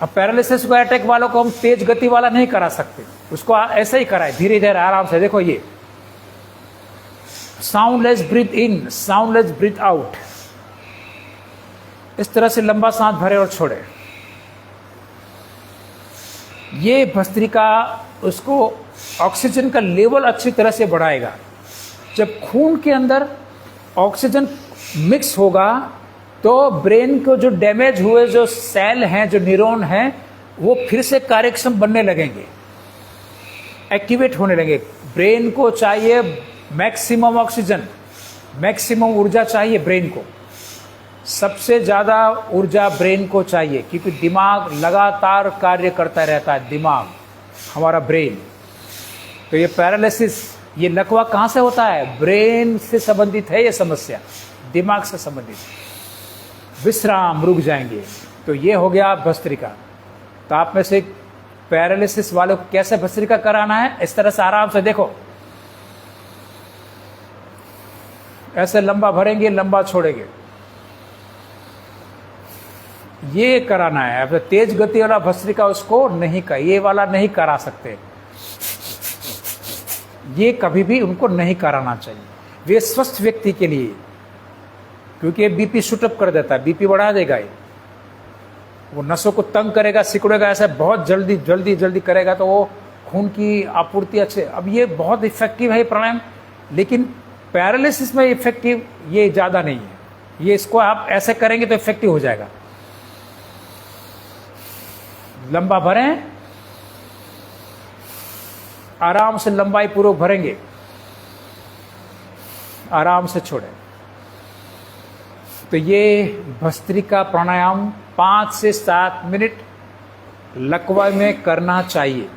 अब पैरालिसिस को अटैक वालों को हम तेज गति वाला नहीं करा सकते, उसको ऐसे ही कराए धीरे धीरे आराम से। देखो ये साउंडलेस ब्रीथ इन, साउंडलेस ब्रीथ आउट, इस तरह से लंबा सांस भरे और छोड़े। ये भस्त्रिका उसको ऑक्सीजन का लेवल अच्छी तरह से बढ़ाएगा। जब खून के अंदर ऑक्सीजन मिक्स होगा तो ब्रेन को जो डैमेज हुए जो सेल हैं, जो न्यूरॉन हैं, वो फिर से कार्यक्षम बनने लगेंगे, एक्टिवेट होने लगेंगे। ब्रेन को चाहिए मैक्सिमम ऑक्सीजन, मैक्सिमम ऊर्जा चाहिए ब्रेन को। सबसे ज़्यादा ऊर्जा ब्रेन को चाहिए, क्योंकि दिमाग लगातार कार्य करता रहता है, दिमाग हमारा ब्रेन। तो ये पैरालिसिस, ये लकवा कहाँ से होता है? ब्रेन से संबंधित है ये समस्या, दिमाग से संबंधित। विश्राम, रुक जाएंगे। तो ये हो गया भस्त्रिका। तो आप में से पैरालिसिस वालों को कैसे भस्त्रिका कराना है, इस तरह से आराम से देखो, ऐसे लंबा भरेंगे, लंबा छोड़ेंगे, ये कराना है। अब तेज गति वाला भस्त्रिका उसको नहीं कर, ये वाला नहीं करा सकते, ये कभी भी उनको नहीं कराना चाहिए। वे स्वस्थ व्यक्ति के लिए, क्योंकि ये बीपी शूटअप कर देता है, बीपी बढ़ा देगा, ये वो नसों को तंग करेगा, सिकुड़ेगा, ऐसा बहुत जल्दी जल्दी जल्दी करेगा, तो वो खून की आपूर्ति अच्छे। अब ये बहुत इफेक्टिव है ये प्राणायाम, लेकिन पैरालिसिस में इफेक्टिव ये ज़्यादा नहीं है। ये इसको आप ऐसे करेंगे तो इफेक्टिव हो जाएगा। लंबा भरें, आराम से लंबाई पूर्वक भरेंगे, आराम से छोड़ें। तो ये भस्त्रिका प्राणायाम 5 से 7 मिनट लकवा में करना चाहिए,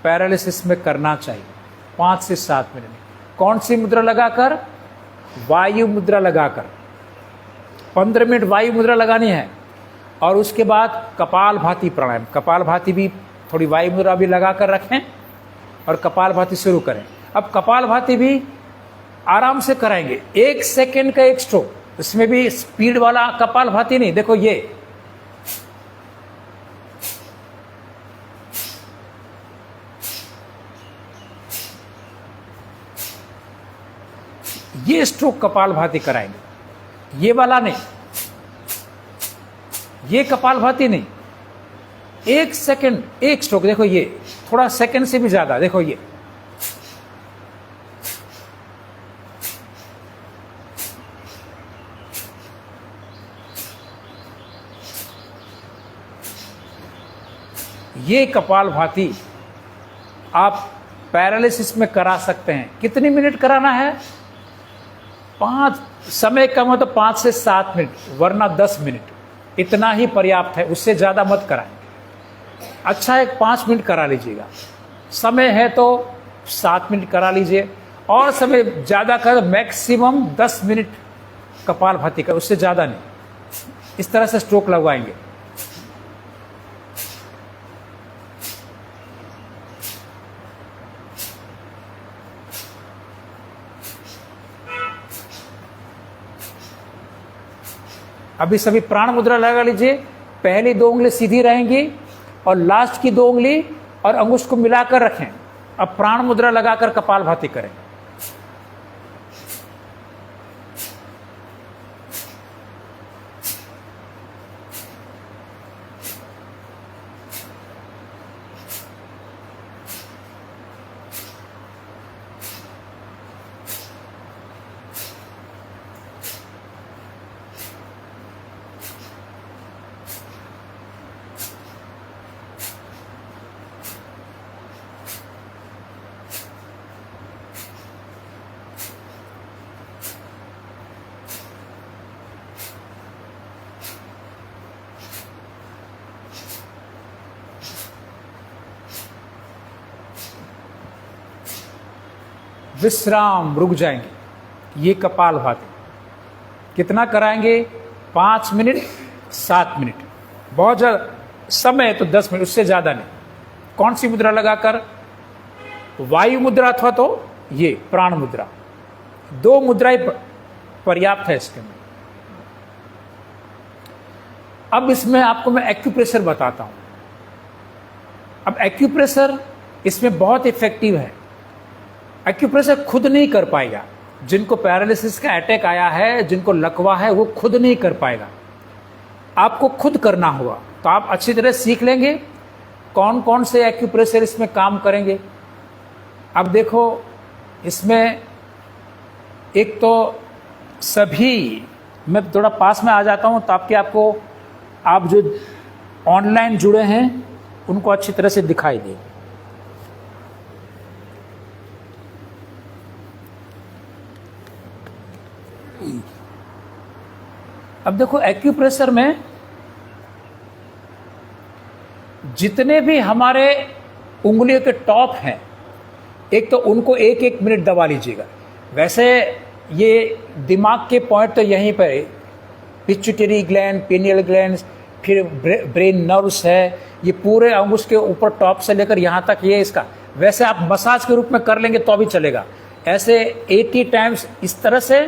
पैरालिसिस में करना चाहिए 5 से 7 मिनट। कौन सी मुद्रा लगाकर? वायु मुद्रा लगाकर 15 मिनट वायु मुद्रा लगानी है, और उसके बाद कपालभाति प्राणायाम। कपालभाति भी थोड़ी वायु मुद्रा भी लगाकर रखें और कपालभाति शुरू करें। अब कपालभाति भी आराम से कराएंगे, 1 सेकेंड का 1 स्ट्रोक, इसमें भी स्पीड वाला कपालभाति नहीं। देखो ये स्ट्रोक कपालभाति कराएंगे, ये वाला नहीं, ये कपालभाति नहीं। 1 सेकेंड 1 स्ट्रोक। देखो ये थोड़ा सेकेंड से भी ज्यादा, देखो ये कपालभाति आप पैरालिसिस में करा सकते हैं। कितनी मिनट कराना है? 5, समय कम हो तो 5 से 7 मिनट, वरना 10 मिनट, इतना ही पर्याप्त है, उससे ज़्यादा मत कराएं। अच्छा है 5 मिनट करा लीजिएगा, समय है तो 7 मिनट करा लीजिए, और समय ज़्यादा कर मैक्सिमम 10 मिनट कपालभाति का, उससे ज़्यादा नहीं। इस तरह से स्ट्रोक लगवाएंगे। अभी सभी प्राण मुद्रा लगा लीजिए। पहली 2 उंगली सीधी रहेंगी और लास्ट की 2 उंगली और अंगुष्ठ को मिलाकर रखें। अब प्राण मुद्रा लगाकर कपालभाति करें। विश्राम, रुक जाएंगे। ये कपालभाति कितना कराएंगे? 5 मिनट, 7 मिनट, बहुत ज़्यादा समय तो 10 मिनट, उससे ज़्यादा नहीं। कौन सी मुद्रा लगाकर? वायु मुद्रा अथवा तो ये प्राण मुद्रा, 2 मुद्राएं पर्याप्त है इसके अंदर। अब इसमें आपको मैं एक्यूप्रेशर बताता हूं। अब एक्यूप्रेशर इसमें बहुत इफेक्टिव है। एक्यूप्रेशर खुद नहीं कर पाएगा। जिनको पैरालिसिस का अटैक आया है, जिनको लकवा है, वो खुद नहीं कर पाएगा, आपको खुद करना होगा। तो आप अच्छी तरह सीख लेंगे कौन कौन से एक्यूप्रेशर इसमें काम करेंगे। अब देखो, इसमें एक तो सभी, मैं थोड़ा पास में आ जाता हूं ताकि आपको, आप जो ऑनलाइन जुड़े हैं उनको अच्छी तरह से दिखाई दे। अब देखो, एक्यूप्रेशर में जितने भी हमारे उंगलियों के टॉप हैं, एक तो उनको 1-1 मिनट दबा लीजिएगा। वैसे ये दिमाग के पॉइंट तो यहीं पर है, पिट्यूटरी ग्लैंड, पिनियल ग्लैंड, फिर ब्रेन नर्व्स है, ये पूरे अंगुश के ऊपर टॉप से लेकर यहाँ तक ये इसका। वैसे आप मसाज के रूप में कर लेंगे तो भी चलेगा। ऐसे 80 टाइम्स इस तरह से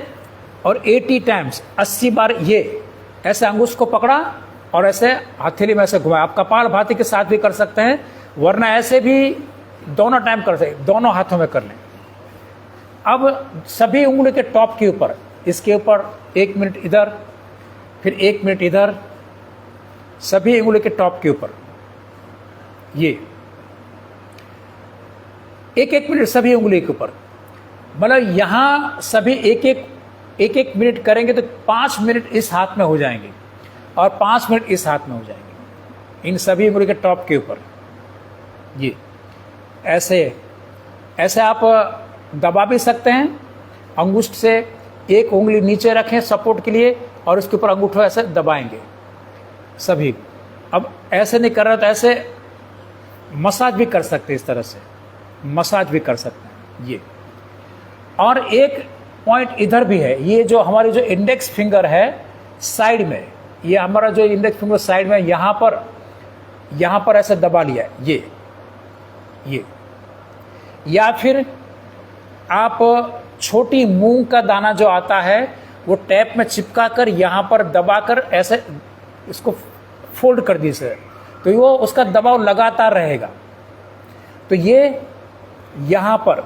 और 80 टाइम्स 80 बार ये ऐसे अंगुश को पकड़ा और ऐसे हथेली में ऐसे घुमाया। आप कपालभाति के साथ भी कर सकते हैं, वरना ऐसे भी दोनों टाइम कर सकते, दोनों हाथों में कर लें। अब सभी उंगली के टॉप के ऊपर, इसके ऊपर 1 मिनट इधर, फिर 1 मिनट इधर, सभी उंगली के टॉप के ऊपर ये 1-1 मिनट सभी उंगली के ऊपर। मतलब यहां सभी 1-1 मिनट करेंगे तो 5 मिनट इस हाथ में हो जाएंगे और 5 मिनट इस हाथ में हो जाएंगे, इन सभी उंगली के टॉप के ऊपर। ये ऐसे आप दबा भी सकते हैं। अंगुष्ठ से एक उंगली नीचे रखें सपोर्ट के लिए और उसके ऊपर अंगूठा ऐसे दबाएंगे सभी। अब ऐसे नहीं कर रहा तो ऐसे मसाज भी कर सकते हैं, इस तरह से मसाज भी कर सकते हैं ये। और एक पॉइंट इधर भी है, ये जो हमारी जो इंडेक्स फिंगर है साइड में, ये हमारा जो इंडेक्स फिंगर साइड में यहाँ पर ऐसे दबा लिया है ये। या फिर आप छोटी मूंग का दाना जो आता है वो टैप में चिपका कर यहाँ पर दबाकर ऐसे इसको फोल्ड कर दीजिए, तो वो उसका दबाव लगातार रहेगा। तो ये यहाँ पर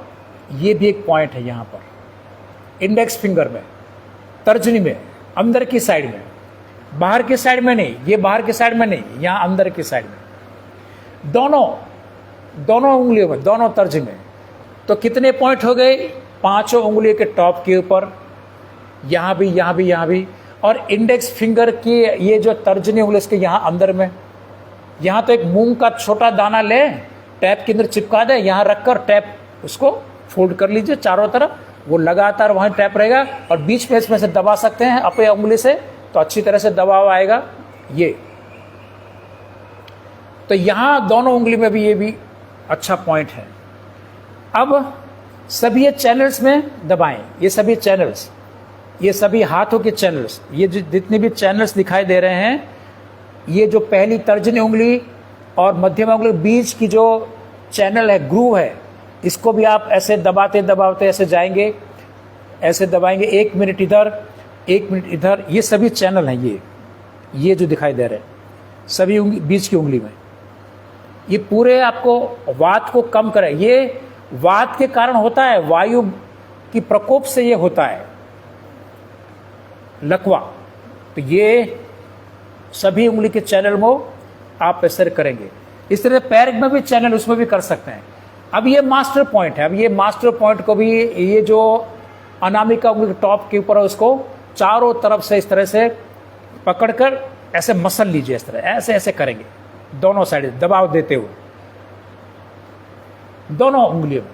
ये भी एक पॉइंट है, यहाँ पर इंडेक्स फिंगर में, तर्जनी में, अंदर की साइड में, बाहर की साइड में नहीं, ये बाहर की साइड में नहीं, यहाँ अंदर की साइड में, दोनों उंगलियों में, दोनों तर्ज में। तो कितने पॉइंट हो गए? 5 उंगलियों के टॉप के ऊपर, यहाँ भी, और इंडेक्स फिंगर की ये जो तर्जनी उंगली इसके यहाँ अंदर में। यहाँ तो एक मूंग का छोटा दाना ले, टैप के अंदर चिपका दे, यहाँ रखकर टैप उसको फोल्ड कर लीजिए चारों तरफ, वो लगातार वहाँ टैप रहेगा। और बीच में इसमें से दबा सकते हैं अपने उंगली से, तो अच्छी तरह से दबाव आएगा ये। तो यहाँ दोनों उंगली में भी ये भी अच्छा पॉइंट है। अब सभी ये चैनल्स में दबाएं, ये सभी चैनल्स, ये सभी हाथों के चैनल्स, ये जितने भी चैनल्स दिखाई दे रहे हैं, ये जो पहली तर्जनी उंगली और मध्यमा उंगली बीच की जो चैनल है, ग्रूव है, इसको भी आप ऐसे दबाते ऐसे जाएंगे, ऐसे दबाएंगे। 1 मिनट इधर, 1 मिनट इधर, ये सभी चैनल हैं। ये जो दिखाई दे रहे हैं सभी बीच की उंगली में, ये पूरे आपको वात को कम करे। ये वात के कारण होता है, वायु की प्रकोप से ये होता है लकवा। तो ये सभी उंगली के चैनल में आप ऐसे करेंगे। इस तरह पैर में भी चैनल, उसमें भी कर सकते हैं। अब ये मास्टर पॉइंट है। अब ये मास्टर पॉइंट को भी, ये जो अनामिका उंगली के टॉप के ऊपर है, उसको चारों तरफ से इस तरह से पकड़कर ऐसे मसल लीजिए। इस तरह ऐसे करेंगे, दोनों साइड दबाव देते हुए, दोनों उंगलियों में।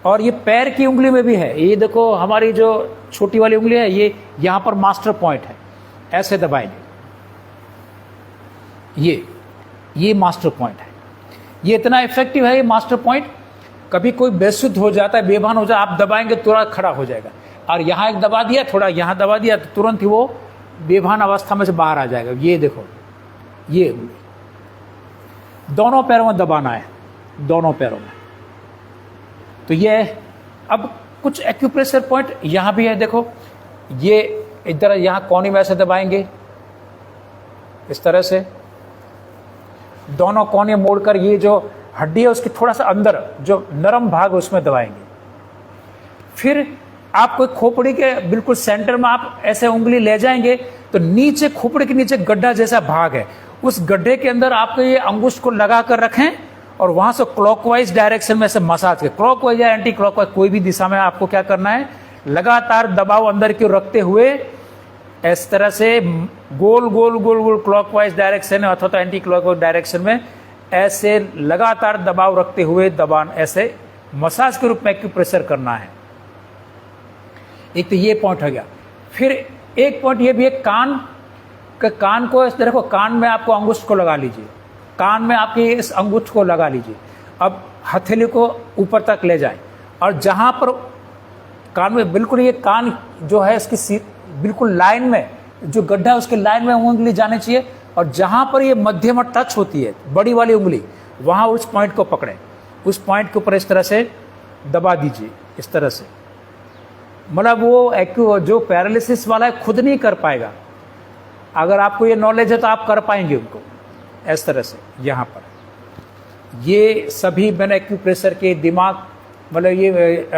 और ये पैर की उंगली में भी है। ये देखो, हमारी जो छोटी वाली उंगली है, ये यहाँ पर मास्टर पॉइंट है, ऐसे दबाएंगे। ये मास्टर पॉइंट है। ये इतना इफेक्टिव है ये मास्टर पॉइंट। कभी कोई बेसुध हो जाता है, बेभान हो जाता है, आप दबाएंगे तुरंत खड़ा हो जाएगा। और यहाँ एक दबा दिया, थोड़ा यहाँ दबा दिया तो तुरंत ही वो बेभान अवस्था में से बाहर आ जाएगा। ये देखो, ये दोनों पैरों में दबाना है, दोनों पैरों में। तो ये अब कुछ एक्यूप्रेशर पॉइंट यहाँ भी है, देखो ये इधर यहाँ कोहनी में ऐसे दबाएंगे, इस तरह से दोनों कोने मोड़कर ये जो हड्डी है उसके थोड़ा सा अंदर जो नरम भाग है उसमें दबाएंगे। फिर आपको खोपड़ी के बिल्कुल सेंटर में आप ऐसे उंगली ले जाएंगे तो नीचे खोपड़ी के नीचे गड्ढा जैसा भाग है, उस गड्ढे के अंदर आपको ये अंगुष्ठ को लगा कर रखें और वहां से क्लॉकवाइज डायरेक्शन में से मसाज के, क्लॉकवाइज या एंटी क्लॉकवाइज कोई भी दिशा में आपको क्या करना है, लगातार दबाव अंदर की ओर रखते हुए इस तरह से गोल गोल गोल गोल क्लॉकवाइज डायरेक्शन में अथवा तो एंटी क्लॉकवाइज डायरेक्शन में ऐसे लगातार दबाव रखते हुए दबान, ऐसे मसाज के रूप में एक्यूप्रेशर करना है। एक तो ये पॉइंट हो गया। फिर एक पॉइंट ये भी है, कान को इस तरह को, कान में आपको अंगुष्ठ को लगा लीजिए, कान में आपके इस अंगुष्ठ को लगा लीजिए। अब हथेली को ऊपर तक ले जाएं और जहां पर कान में बिल्कुल ये कान जो है इसकी बिल्कुल लाइन में जो गड्ढा है उसके लाइन में उंगली जानी चाहिए और जहां पर ये मध्यम टच होती है बड़ी वाली उंगली, वहां उस पॉइंट को पकड़ें, उस पॉइंट के ऊपर इस तरह से दबा दीजिए, इस तरह से। मतलब वो जो पैरालिसिस वाला है खुद नहीं कर पाएगा, अगर आपको ये नॉलेज है तो आप कर पाएंगे उनको इस तरह से। यहाँ पर ये सभी मैंने एक्यूप्रेशर के दिमाग, मतलब ये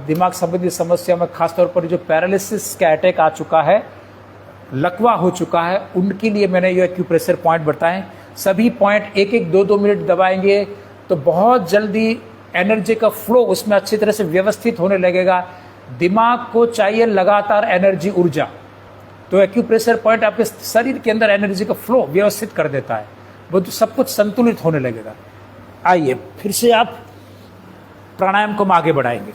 दिमाग संबंधी समस्या में खासतौर पर जो पैरालिसिस का अटैक आ चुका है, लकवा हो चुका है, उनके लिए मैंने ये एक्यूप्रेशर पॉइंट बताएं। सभी पॉइंट 1-1, 2-2 मिनट दबाएंगे तो बहुत जल्दी एनर्जी का फ्लो उसमें अच्छी तरह से व्यवस्थित होने लगेगा। दिमाग को चाहिए लगातार एनर्जी, ऊर्जा, तो एक्यूप्रेशर पॉइंट आपके शरीर के अंदर एनर्जी का फ्लो व्यवस्थित कर देता है, वो तो सब कुछ संतुलित होने लगेगा। आइए फिर से आप प्राणायाम को हम आगे बढ़ाएंगे।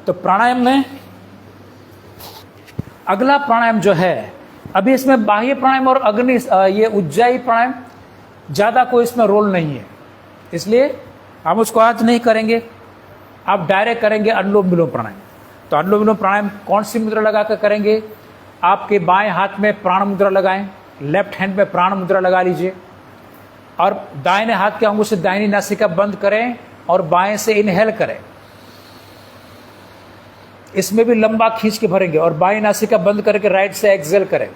तो प्राणायाम में अगला प्राणायाम जो है, अभी इसमें बाह्य प्राणायाम और अग्नि ये उज्जाई प्राणायाम ज्यादा कोई इसमें रोल नहीं है, इसलिए हम उसको आज नहीं करेंगे। आप डायरेक्ट करेंगे अनुलोम विलोम प्राणायाम। तो अनुलोम विलोम प्राणायाम कौन सी मुद्रा लगाकर करेंगे? आपके बाएं हाथ में प्राण मुद्रा लगाएं, लेफ्ट हैंड में प्राण मुद्रा लगा लीजिए और दाहिने हाथ के अंगुष्ठ से दाहिनी नासिका बंद करें और बाएं से इनहेल करें। इसमें भी लंबा खींच के भरेंगे और बाएं नासिका बंद करके राइट से एक्सहेल करें।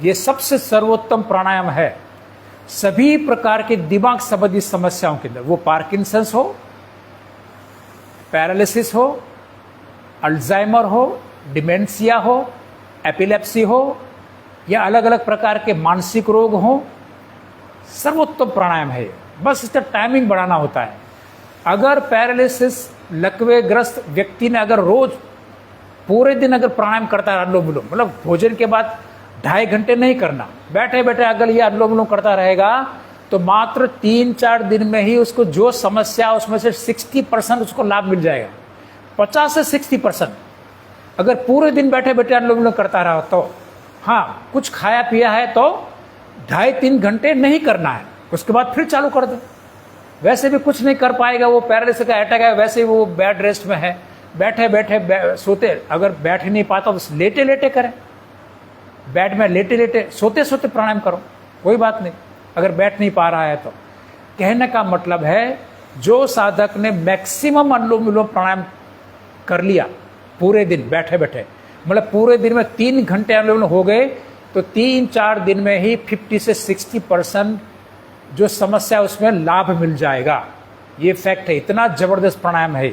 यह सबसे सर्वोत्तम प्राणायाम है सभी प्रकार के दिमाग संबंधी समस्याओं के अंदर, वो पार्किंसंस हो, पैरालिसिस हो, अल्जाइमर हो, डिमेंशिया हो, एपिलेप्सी हो या अलग अलग प्रकार के मानसिक रोग हो, सर्वोत्तम प्राणायाम है। बस इसका टाइमिंग बढ़ाना होता है। अगर पैरालिसिस लकवे ग्रस्त व्यक्ति ने अगर रोज पूरे दिन अगर प्राणायाम करता है अनुलोम विलोम, मतलब भोजन के बाद 2.5 घंटे नहीं करना, बैठे बैठे अगर ये अनुलोम विलोम करता रहेगा तो मात्र 3-4 दिन में ही उसको जो समस्या उसमें से 60% उसको लाभ मिल जाएगा। 50 से 60% अगर पूरे दिन बैठे बैठे अनुलोम विलोम करता रहा तो। हाँ, कुछ खाया पिया है तो 2.5-3 घंटे नहीं करना है, उसके बाद फिर चालू कर दो। वैसे भी कुछ नहीं कर पाएगा, वो पैरालिसिस का अटैक है, वैसे ही वो बेड रेस्ट में है, बैठे बैठे सोते, अगर बैठ नहीं पाता तो लेटे लेटे करें, बेड में लेटे लेटे सोते सोते प्राणायाम करो, कोई बात नहीं। अगर बैठ नहीं पा रहा है तो कहने का मतलब है जो साधक ने मैक्सिमम अनुलोम विलोम प्राणायाम कर लिया पूरे दिन बैठे बैठे, मतलब पूरे दिन में 3 घंटे अनुलोम विलोम हो गए तो 3-4 दिन में ही 50 से 60% जो समस्या उसमें लाभ मिल जाएगा। ये फैक्ट है, इतना जबरदस्त प्राणायाम है।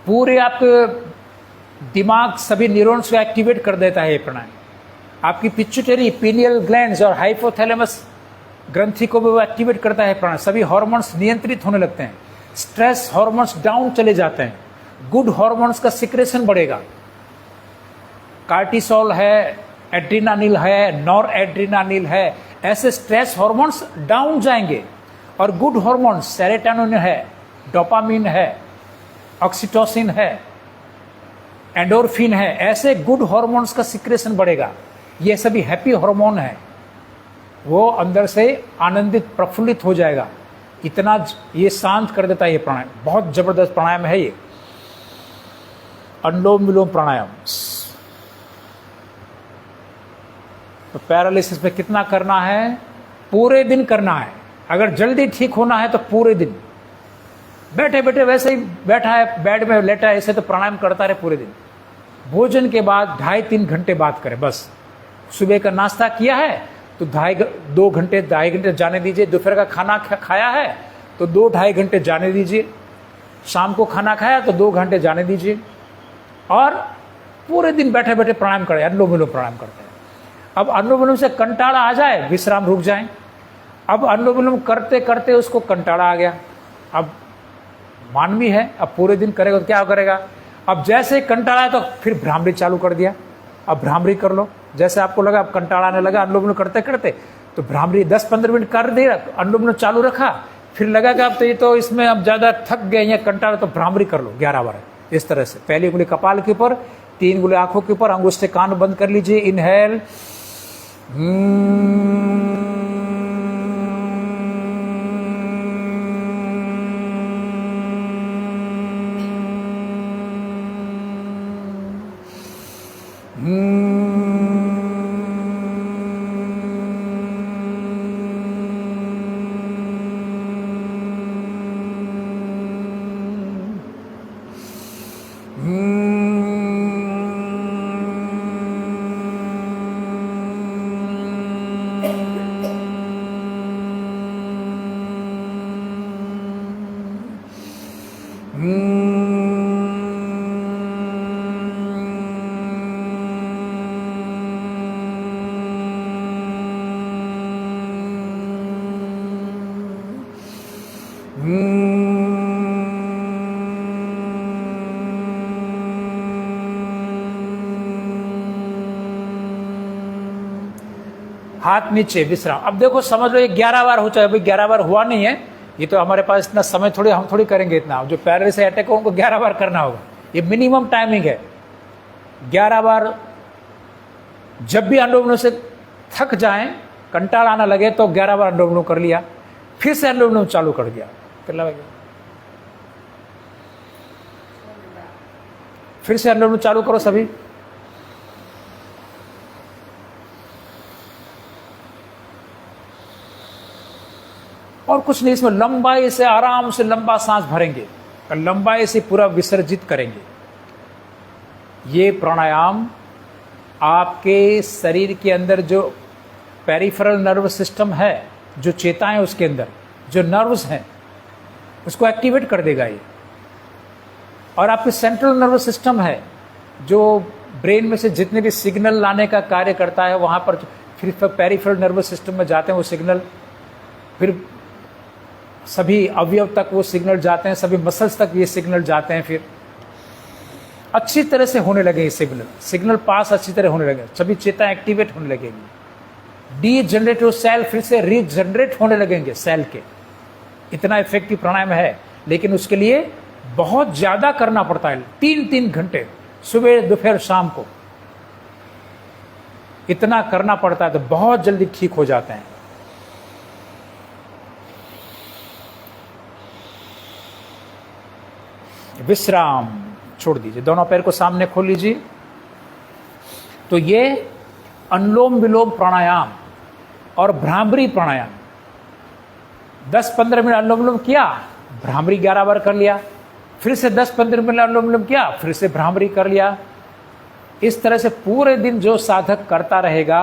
पूरे आपके दिमाग सभी न्यूरॉन्स को एक्टिवेट कर देता है ये प्राणायाम। आपकी पिट्यूटरी, पीनियल ग्लैंड्स और हाइपोथैलेमस ग्रंथि को भी वो एक्टिवेट करता है प्राणायाम। सभी हार्मोन्स नियंत्रित होने लगते हैं, स्ट्रेस हार्मोन्स डाउन चले जाते हैं, गुड हार्मोन्स का सिक्रेशन बढ़ेगा। कार्टिसोल है, एड्रेनालिन है, नॉर एड्रेनालिन है, ऐसे स्ट्रेस हार्मोन्स डाउन जाएंगे और गुड हार्मोन्स सेरोटोनिन है, डोपामिन है, ऑक्सीटोसिन है, एंडोर्फिन है, ऐसे गुड हार्मोन्स का सिक्रेशन बढ़ेगा। ये सभी हैप्पी हार्मोन है, वो अंदर से आनंदित प्रफुल्लित हो जाएगा। इतना ये शांत कर देता है ये प्राणायाम, बहुत जबरदस्त प्राणायाम है ये, अनुलोम विलोम प्राणायाम। तो पैरालिसिस में कितना करना है? पूरे दिन करना है। अगर जल्दी ठीक होना है तो पूरे दिन, बैठे बैठे वैसे ही बैठा है, बेड में लेटा है, ऐसे तो प्राणायाम करता रहे पूरे दिन। भोजन के बाद 2.5-3 घंटे बात करें बस। सुबह का नाश्ता किया है तो 2.5 घंटे जाने दीजिए। दोपहर का खाना खाया है तो 2-2.5 घंटे जाने दीजिए। शाम को खाना खाया तो 2 घंटे जाने दीजिए। और पूरे दिन बैठे बैठे प्राणायाम करें, अनुलोम विलोम प्राणायाम करते हैं। अब अनुलोम विलोम से कंटाला आ जाए, विश्राम रुक जाए। अब अनुलोम विलोम करते करते उसको कंटाला आ गया, अब मानवी है, अब पूरे दिन करेगा तो क्या करेगा? अब जैसे कंटाला है तो फिर भ्रामरी चालू कर दिया। अब भ्रामरी कर लो, जैसे आपको लगा अब कंटाला आने लगा अनुलोम विलोम करते करते, तो भ्रामरी 10-15 मिनट कर दिया, अनुलोम विलोम चालू रखा, फिर लगा कि अब तो ये तो इसमें अब ज़्यादा थक गए या कंटाला, तो भ्रामरी कर लो 11 बार। इस तरह से पहली उंगली कपाल के ऊपर, 3 उंगली आंखों के ऊपर, अंगूठे कान बंद कर लीजिए। इनहेल, हाथ नीचे, विश्राम। अब देखो समझ लो ये 11 बार हो, चाहे भाई 11 बार हुआ नहीं है, ये तो हमारे पास इतना समय थोड़ी, हम थोड़ी करेंगे इतना। जो पैरालिसिस अटैक हो उनको 11 बार करना होगा, ये मिनिमम टाइमिंग है 11 बार। जब भी अनुलोम विलोम से थक जाएं, कंटाला आना लगे तो 11 बार अनुलोम विलोम कर लिया, फिर से अनुलोम विलोम चालू कर दिया, फिर से अनुलोम विलोम चालू करो सभी। और कुछ नहीं, इसमें लंबाई से आराम से लंबा सांस भरेंगे, लंबाई से पूरा विसर्जित करेंगे। ये प्राणायाम आपके शरीर के अंदर जो पेरिफेरल नर्व सिस्टम है, जो चेताएं उसके अंदर जो नर्व्स हैं, उसको एक्टिवेट कर देगा ये। और आपके सेंट्रल नर्व सिस्टम है जो ब्रेन में से जितने भी सिग्नल लाने का कार्य करता है, वहाँ पर फिर पेरिफेरल नर्व सिस्टम में जाते हैं वो सिग्नल, फिर सभी अवयव तक वो सिग्नल जाते हैं, सभी मसल्स तक ये सिग्नल जाते हैं, फिर अच्छी तरह से होने लगे ये सिग्नल पास अच्छी तरह होने लगे, सभी चेता एक्टिवेट होने लगेंगी, डीजनरेटिव सेल फिर से रीजनरेट होने लगेंगे सेल के। इतना इफेक्टिव प्राणायाम है, लेकिन उसके लिए बहुत ज्यादा करना पड़ता है, 3-3 घंटे सुबह दोपहर शाम को इतना करना पड़ता है, तो बहुत जल्दी ठीक हो जाते हैं। विश्राम छोड़ दीजिए, दोनों पैर को सामने खोल लीजिए। तो ये अनुलोम विलोम प्राणायाम और भ्रामरी प्राणायाम, 10-15 मिनट अनुलोम विलोम किया, भ्रामरी 11 बार कर लिया, फिर से 10-15 मिनट अनुलोम विलोम किया, फिर से भ्रामरी कर लिया। इस तरह से पूरे दिन जो साधक करता रहेगा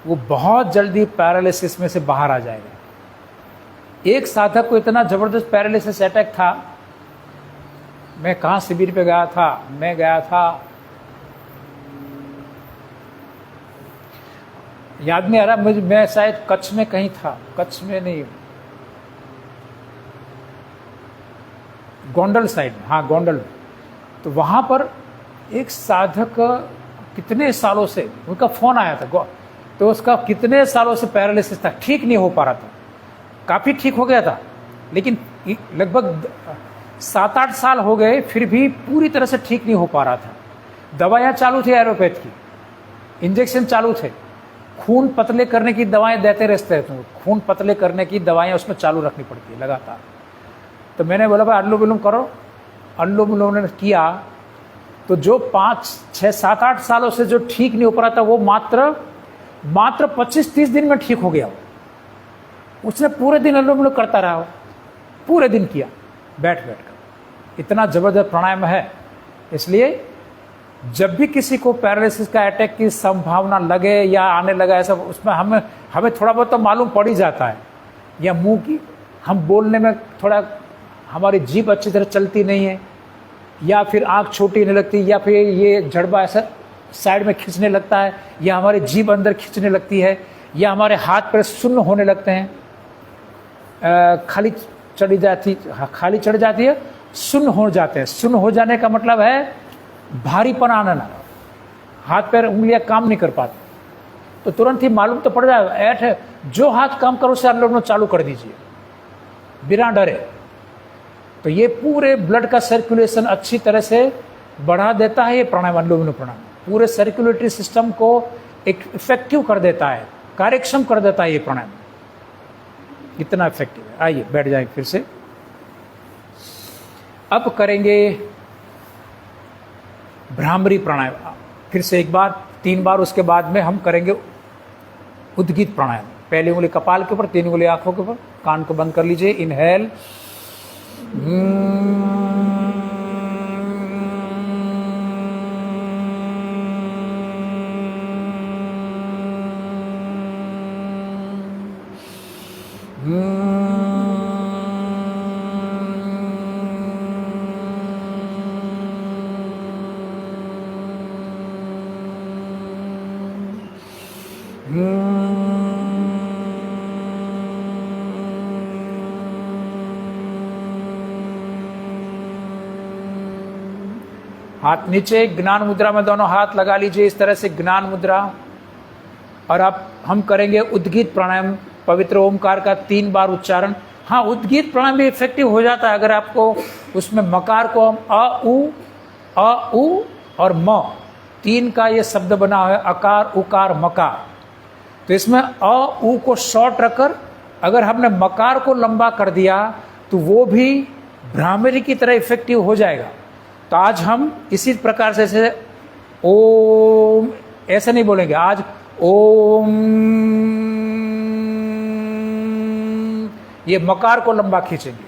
वो बहुत जल्दी पैरालिसिस में से बाहर आ जाएगा। एक साधक को इतना जबरदस्त पैरालिसिस अटैक था, मैं कहाँ शिविर पे गया था, मैं गया था, याद नहीं आ रहा मुझे, मैं शायद कच्छ में कहीं था, कच्छ में नहीं, गोंडल साइड, हाँ गोंडल। तो वहाँ पर एक साधक कितने सालों से, उनका फोन आया था, तो उसका कितने सालों से पैरालिसिस था, ठीक नहीं हो पा रहा था, काफ़ी ठीक हो गया था, लेकिन लगभग 7-8 साल हो गए फिर भी पूरी तरह से ठीक नहीं हो पा रहा था। दवाइयाँ चालू थी, एलोपैथ की इंजेक्शन चालू थे, खून पतले करने की दवाएं देते रहते हैं, तो खून पतले करने की दवाएं उसमें चालू रखनी पड़ती है लगातार। तो मैंने बोला भाई अनुलोम विलोम करो। अनुलोम विलोम ने किया तो जो 5, 6, 7, 8 सालों से जो ठीक नहीं हो पा रहा था वो मात्र 25-30 दिन में ठीक हो गया। उसने पूरे दिन अनुलोम विलोम करता रहा, पूरे दिन किया बैठ कर। इतना जबरदस्त प्राणायाम है। इसलिए जब भी किसी को पैरालिसिस का अटैक की संभावना लगे या आने लगा ऐसा, उसमें हमें थोड़ा बहुत तो मालूम पड़ ही जाता है, या मुंह की हम बोलने में थोड़ा हमारी जीभ अच्छी तरह चलती नहीं है, या फिर आंख छोटी नहीं लगती, या फिर ये जड़बा ऐसा साइड में खींचने लगता है, या हमारी जीभ अंदर खींचने लगती है, या हमारे हाथ पैर सुन्न होने लगते हैं, खाली चढ़ जाती है, सुन्न हो जाते हैं। सुन्न हो जाने का मतलब है भारीपन आना, हाथ पैर उंगलियां काम नहीं कर पाते, तो तुरंत ही मालूम तो पड़ जाए। जो हाथ काम करो उसे अनुलोम चालू कर दीजिए बिना डरे। तो ये पूरे ब्लड का सर्कुलेशन अच्छी तरह से बढ़ा देता है। ये प्राणायाम, अनुलोम विलोम प्राणायाम पूरे सर्कुलेटरी सिस्टम को एक इफेक्टिव कर देता है, कार्यक्षम कर देता है। ये प्राणायाम इतना इफेक्टिव है। आइए बैठ जाएं फिर से। अब करेंगे भ्रामरी प्राणायाम फिर से एक बार, 3 बार। उसके बाद में हम करेंगे उद्गीत प्राणायाम। पहली उंगली कपाल के ऊपर, 3 उंगली आंखों के ऊपर, कान को बंद कर लीजिए। इनहेल, हाथ नीचे, ज्ञान मुद्रा में दोनों हाथ लगा लीजिए इस तरह से, ज्ञान मुद्रा। और अब हम करेंगे उद्गीत प्राणायाम, पवित्र ओमकार का 3 बार उच्चारण। हाँ, उद्गीत प्राणायाम भी इफेक्टिव हो जाता है अगर आपको उसमें मकार को हम अ उ और म 3 का ये शब्द बना है, अकार उकार मकार। तो इसमें अ उ को शॉर्ट रखकर अगर हमने मकार को लंबा कर दिया तो वो भी भ्रामरी की तरह इफेक्टिव हो जाएगा। तो आज हम इसी प्रकार से ऐसे ओम ऐसे नहीं बोलेंगे, आज ओम, ये मकार को लंबा खींचेंगे।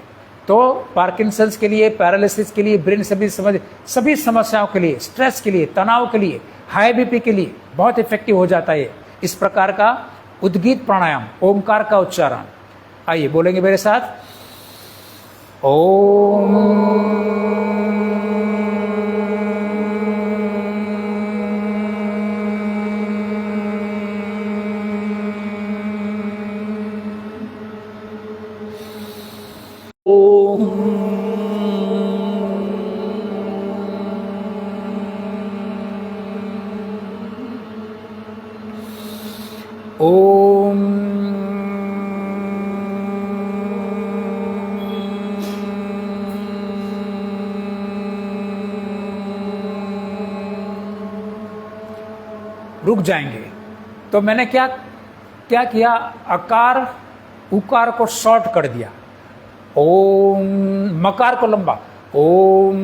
तो पार्किंसंस के लिए, पैरालिसिस के लिए, ब्रेन सभी समस्याओं के लिए, स्ट्रेस के लिए, तनाव के लिए, हाई बीपी के लिए बहुत इफेक्टिव हो जाता है इस प्रकार का उद्गीत प्राणायाम, ओमकार का उच्चारण। आइए बोलेंगे मेरे साथ, ओम। ओम रुक जाएंगे। तो मैंने क्या किया, अकार उकार को शॉर्ट कर दिया, ओम, मकार को लंबा, ओम।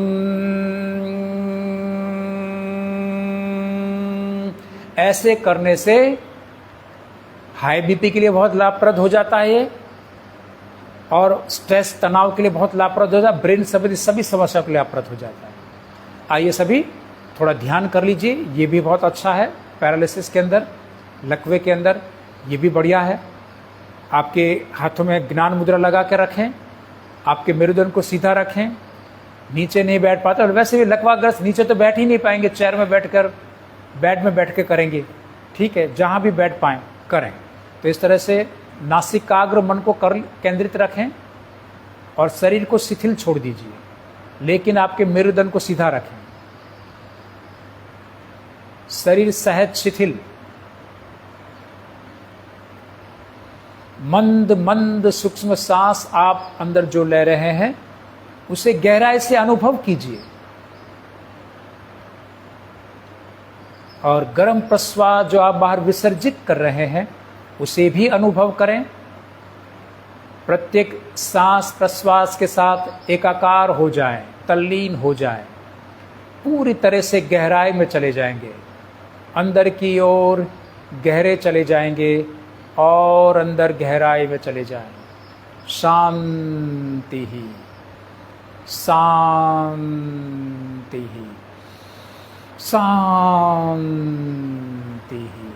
ऐसे करने से हाई बीपी के लिए बहुत लाभप्रद हो जाता है ये, और स्ट्रेस तनाव के लिए बहुत लाभप्रद हो जाता है, ब्रेन संबंधी सभी समस्याओं के लिए लाभप्रद हो जाता है। आइए सभी थोड़ा ध्यान कर लीजिए, ये भी बहुत अच्छा है। पैरालिसिस के अंदर, लकवे के अंदर ये भी बढ़िया है। आपके हाथों में ज्ञान मुद्रा लगा के रखें, आपके मेरुदंड को सीधा रखें, नीचे नहीं बैठ पाते, और वैसे भी लकवाग्रस्त नीचे तो बैठ ही नहीं पाएंगे, चेयर में बैठकर, बेड में बैठ के करेंगे, ठीक है, जहाँ भी बैठ पाएँ करें। तो इस तरह से नासिकाग्र मन को केंद्रित रखें और शरीर को शिथिल छोड़ दीजिए, लेकिन आपके मेरुदंड को सीधा रखें। शरीर सहज शिथिल, मंद मंद सूक्ष्म सांस आप अंदर जो ले रहे हैं उसे गहराई से अनुभव कीजिए। और गर्म प्रश्वास जो आप बाहर विसर्जित कर रहे हैं उसे भी अनुभव करें। प्रत्येक सांस प्रश्वास के साथ एकाकार हो जाएं, तल्लीन हो जाएं, पूरी तरह से गहराई में चले जाएंगे, अंदर की ओर गहरे चले जाएंगे और अंदर गहराई में चले जाएंगे। शांति ही, शांति ही, शांति ही।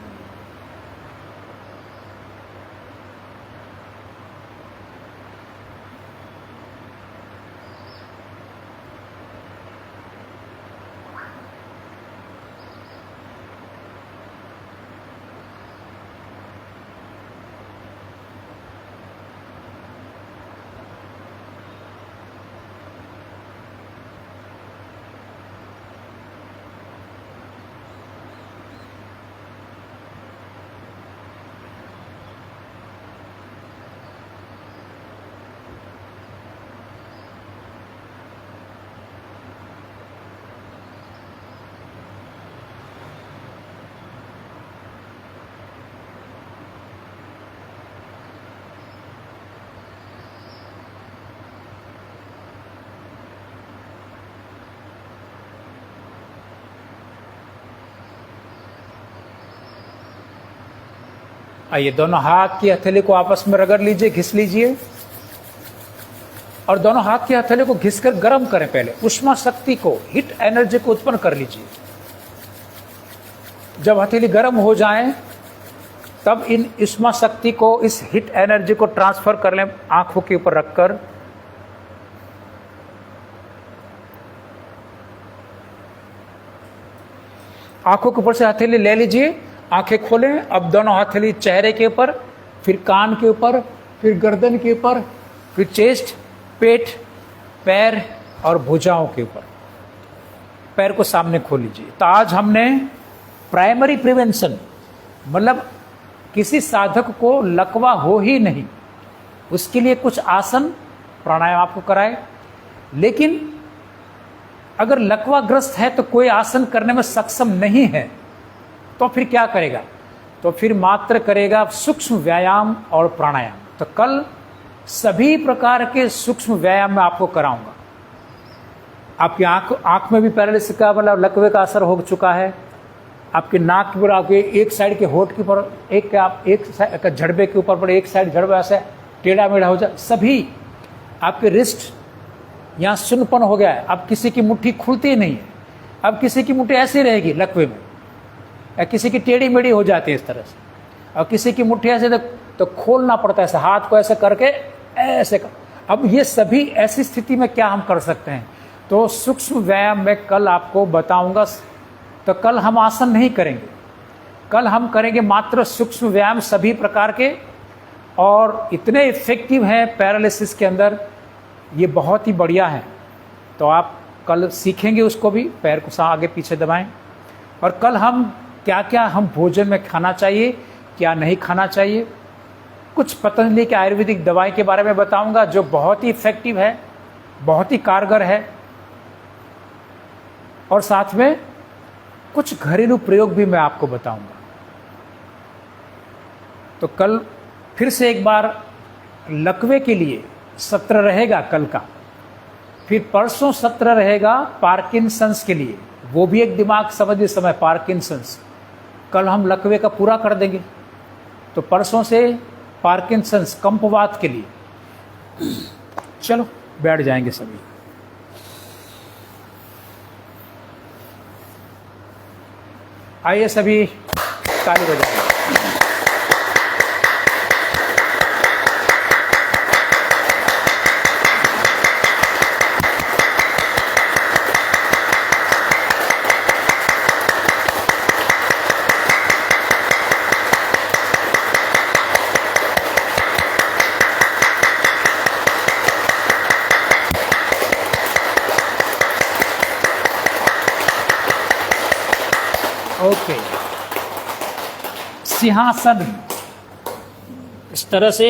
आइए, दोनों हाथ की हथेली को आपस में रगड़ लीजिए, घिस लीजिए और दोनों हाथ की हथेली को घिसकर गर्म करें। पहले उष्मा शक्ति को, हीट एनर्जी को उत्पन्न कर लीजिए। जब हथेली गर्म हो जाए तब इन उष्मा शक्ति को, इस हीट एनर्जी को ट्रांसफर कर लें आंखों के ऊपर रखकर। आंखों के ऊपर से हथेली ले लीजिए, आंखें खोलें। अब दोनों हथेली चेहरे के ऊपर, फिर कान के ऊपर, फिर गर्दन के ऊपर, फिर चेस्ट, पेट, पैर और भुजाओं के ऊपर। पैर को सामने खोल लीजिए। तो आज हमने प्राइमरी प्रिवेंशन, मतलब किसी साधक को लकवा हो ही नहीं उसके लिए कुछ आसन प्राणायाम आपको कराए। लेकिन अगर लकवाग्रस्त है तो कोई आसन करने में सक्षम नहीं है तो फिर क्या करेगा? तो फिर मात्र करेगा सूक्ष्म व्यायाम और प्राणायाम। तो कल सभी प्रकार के सूक्ष्म व्यायाम मैं आपको कराऊंगा। आपकी आंख में भी पैरालिसिस का, मतलब लकवे का असर हो चुका है। आपके नाक पर, आपके एक साइड के होठ के ऊपर, एक झड़बे के ऊपर एक साइड झड़बा ऐसे टेढ़ा मेढ़ा हो जाए। सभी आपके रिस्ट यहाँ सुन्नपन हो गया है। अब किसी की मुट्ठी खुलती नहीं है, अब किसी की मुट्ठी ऐसी रहेगी लकवे में, या किसी की टेढ़ी मेढ़ी हो जाती है इस तरह से, और किसी की मुट्ठी ऐसे तो खोलना पड़ता है, ऐसे हाथ को ऐसे करके ऐसे कर। अब ये सभी ऐसी स्थिति में क्या हम कर सकते हैं? तो सूक्ष्म व्यायाम में कल आपको बताऊंगा। तो कल हम आसन नहीं करेंगे, कल हम करेंगे मात्र सूक्ष्म व्यायाम सभी प्रकार के, और इतने इफेक्टिव हैं पैरालिसिस के अंदर, ये बहुत ही बढ़िया है। तो आप कल सीखेंगे उसको भी। पैर को आगे पीछे दबाएं। और कल हम क्या क्या हम भोजन में खाना चाहिए, क्या नहीं खाना चाहिए, कुछ पतंजलि के आयुर्वेदिक दवाई के बारे में बताऊंगा जो बहुत ही इफेक्टिव है, बहुत ही कारगर है। और साथ में कुछ घरेलू प्रयोग भी मैं आपको बताऊंगा। तो कल फिर से एक बार लकवे के लिए सत्र रहेगा कल का। फिर परसों सत्र रहेगा पार्किंसंस के लिए, वो भी एक दिमाग समझिए समय पार्किंसंस। कल हम लकवे का पूरा कर देंगे। तो परसों से पार्किंसंस, कंपवात के लिए। चलो बैठ जाएंगे सभी। आइए सभी ताली बजाएं। ओके, सिंहासन इस तरह से,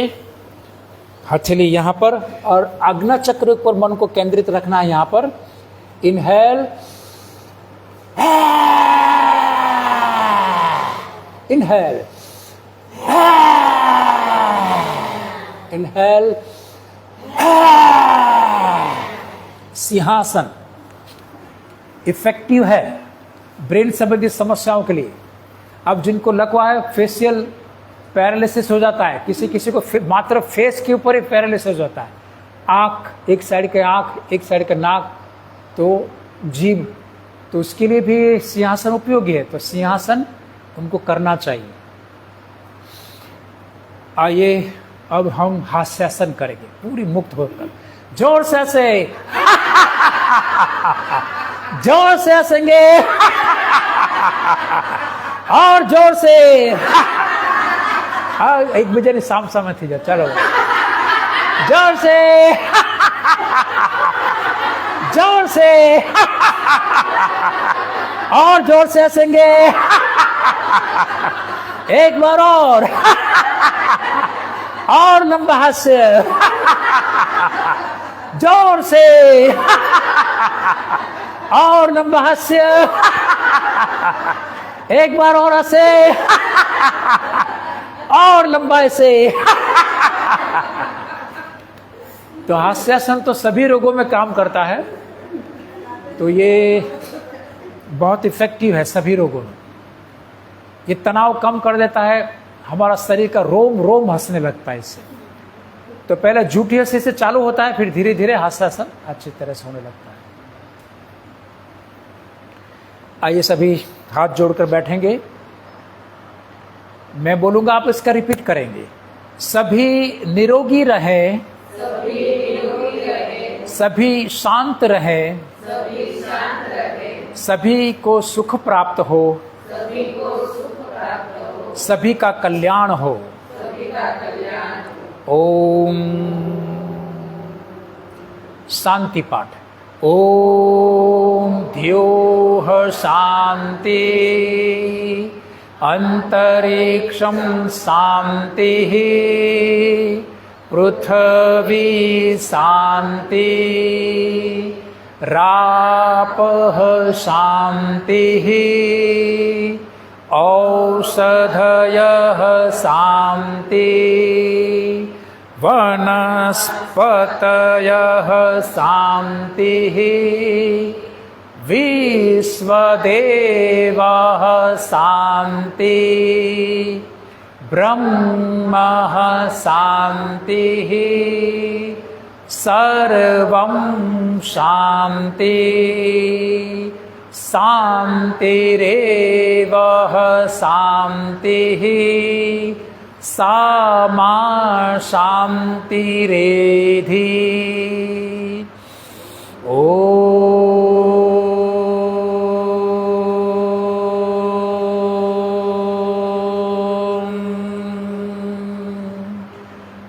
हथेली यहाँ पर, और आज्ञा चक्र पर मन को केंद्रित रखना है। यहाँ पर इनहेल, इनहेल, इनहेल, सिंहासन इफेक्टिव है ब्रेन संबंधी समस्याओं के लिए। अब जिनको लकवा है, फेशियल पैरालिसिस हो जाता है, किसी किसी को मात्र फेस के ऊपर ही पैरालिसिस हो जाता है, आँख, एक साइड के आँख, एक साइड का नाक, तो जीभ, तो उसके लिए भी सिंहासन उपयोगी है। तो सिंहासन उनको करना चाहिए। आइए अब हम हास्यासन करेंगे पूरी मुक्त होकर, जोर से हंसे, जोर से हंसेंगे और जोर से, एक बजे शाम समय थी, चलो जोर से, जोर से और जोर से हंसेंगे, एक बार और लंबा हास्य, जोर से और लंबा हास्य, एक बार और हंसे और लंबा ऐसे। तो हास्यासन तो सभी रोगों में काम करता है, तो ये बहुत इफेक्टिव है सभी रोगों में। ये तनाव कम कर देता है, हमारा शरीर का रोम रोम हंसने लगता है इससे। तो पहले झूठी हंसी से चालू होता है, फिर धीरे धीरे हास्यासन अच्छी तरह से होने लगता है। आइए सभी हाथ जोड़कर बैठेंगे, मैं बोलूंगा आप इसका रिपीट करेंगे। सभी निरोगी रहे, सभी शांत रहे, सभी को सुख प्राप्त हो, सभी का कल्याण हो। ओम शांति पाठ। ओम ध्योः शांति अंतरिक्षं शांतिः पृथ्वी शांति रापः शांतिः औषधयः शांति वनस्पतयः शांतिः विश्वदेवः शांति ब्रह्मः शांतिः सर्वं शांति शांतिरेव शांतिः सा मा शांतिरेधि। ओम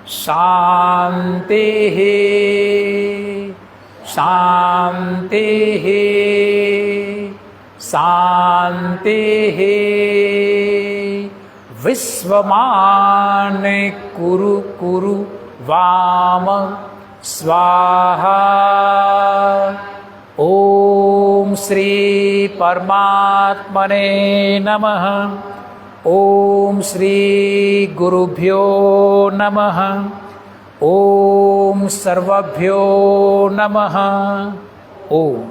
शांतिः शांतिः शांतिः विश्वमाने कुरु कुरु वाम स्वाहा। ओम श्री परमात्मने नमः। ओम श्री गुरुभ्यो नमः। ओम सर्वभ्यो नमः। ओम।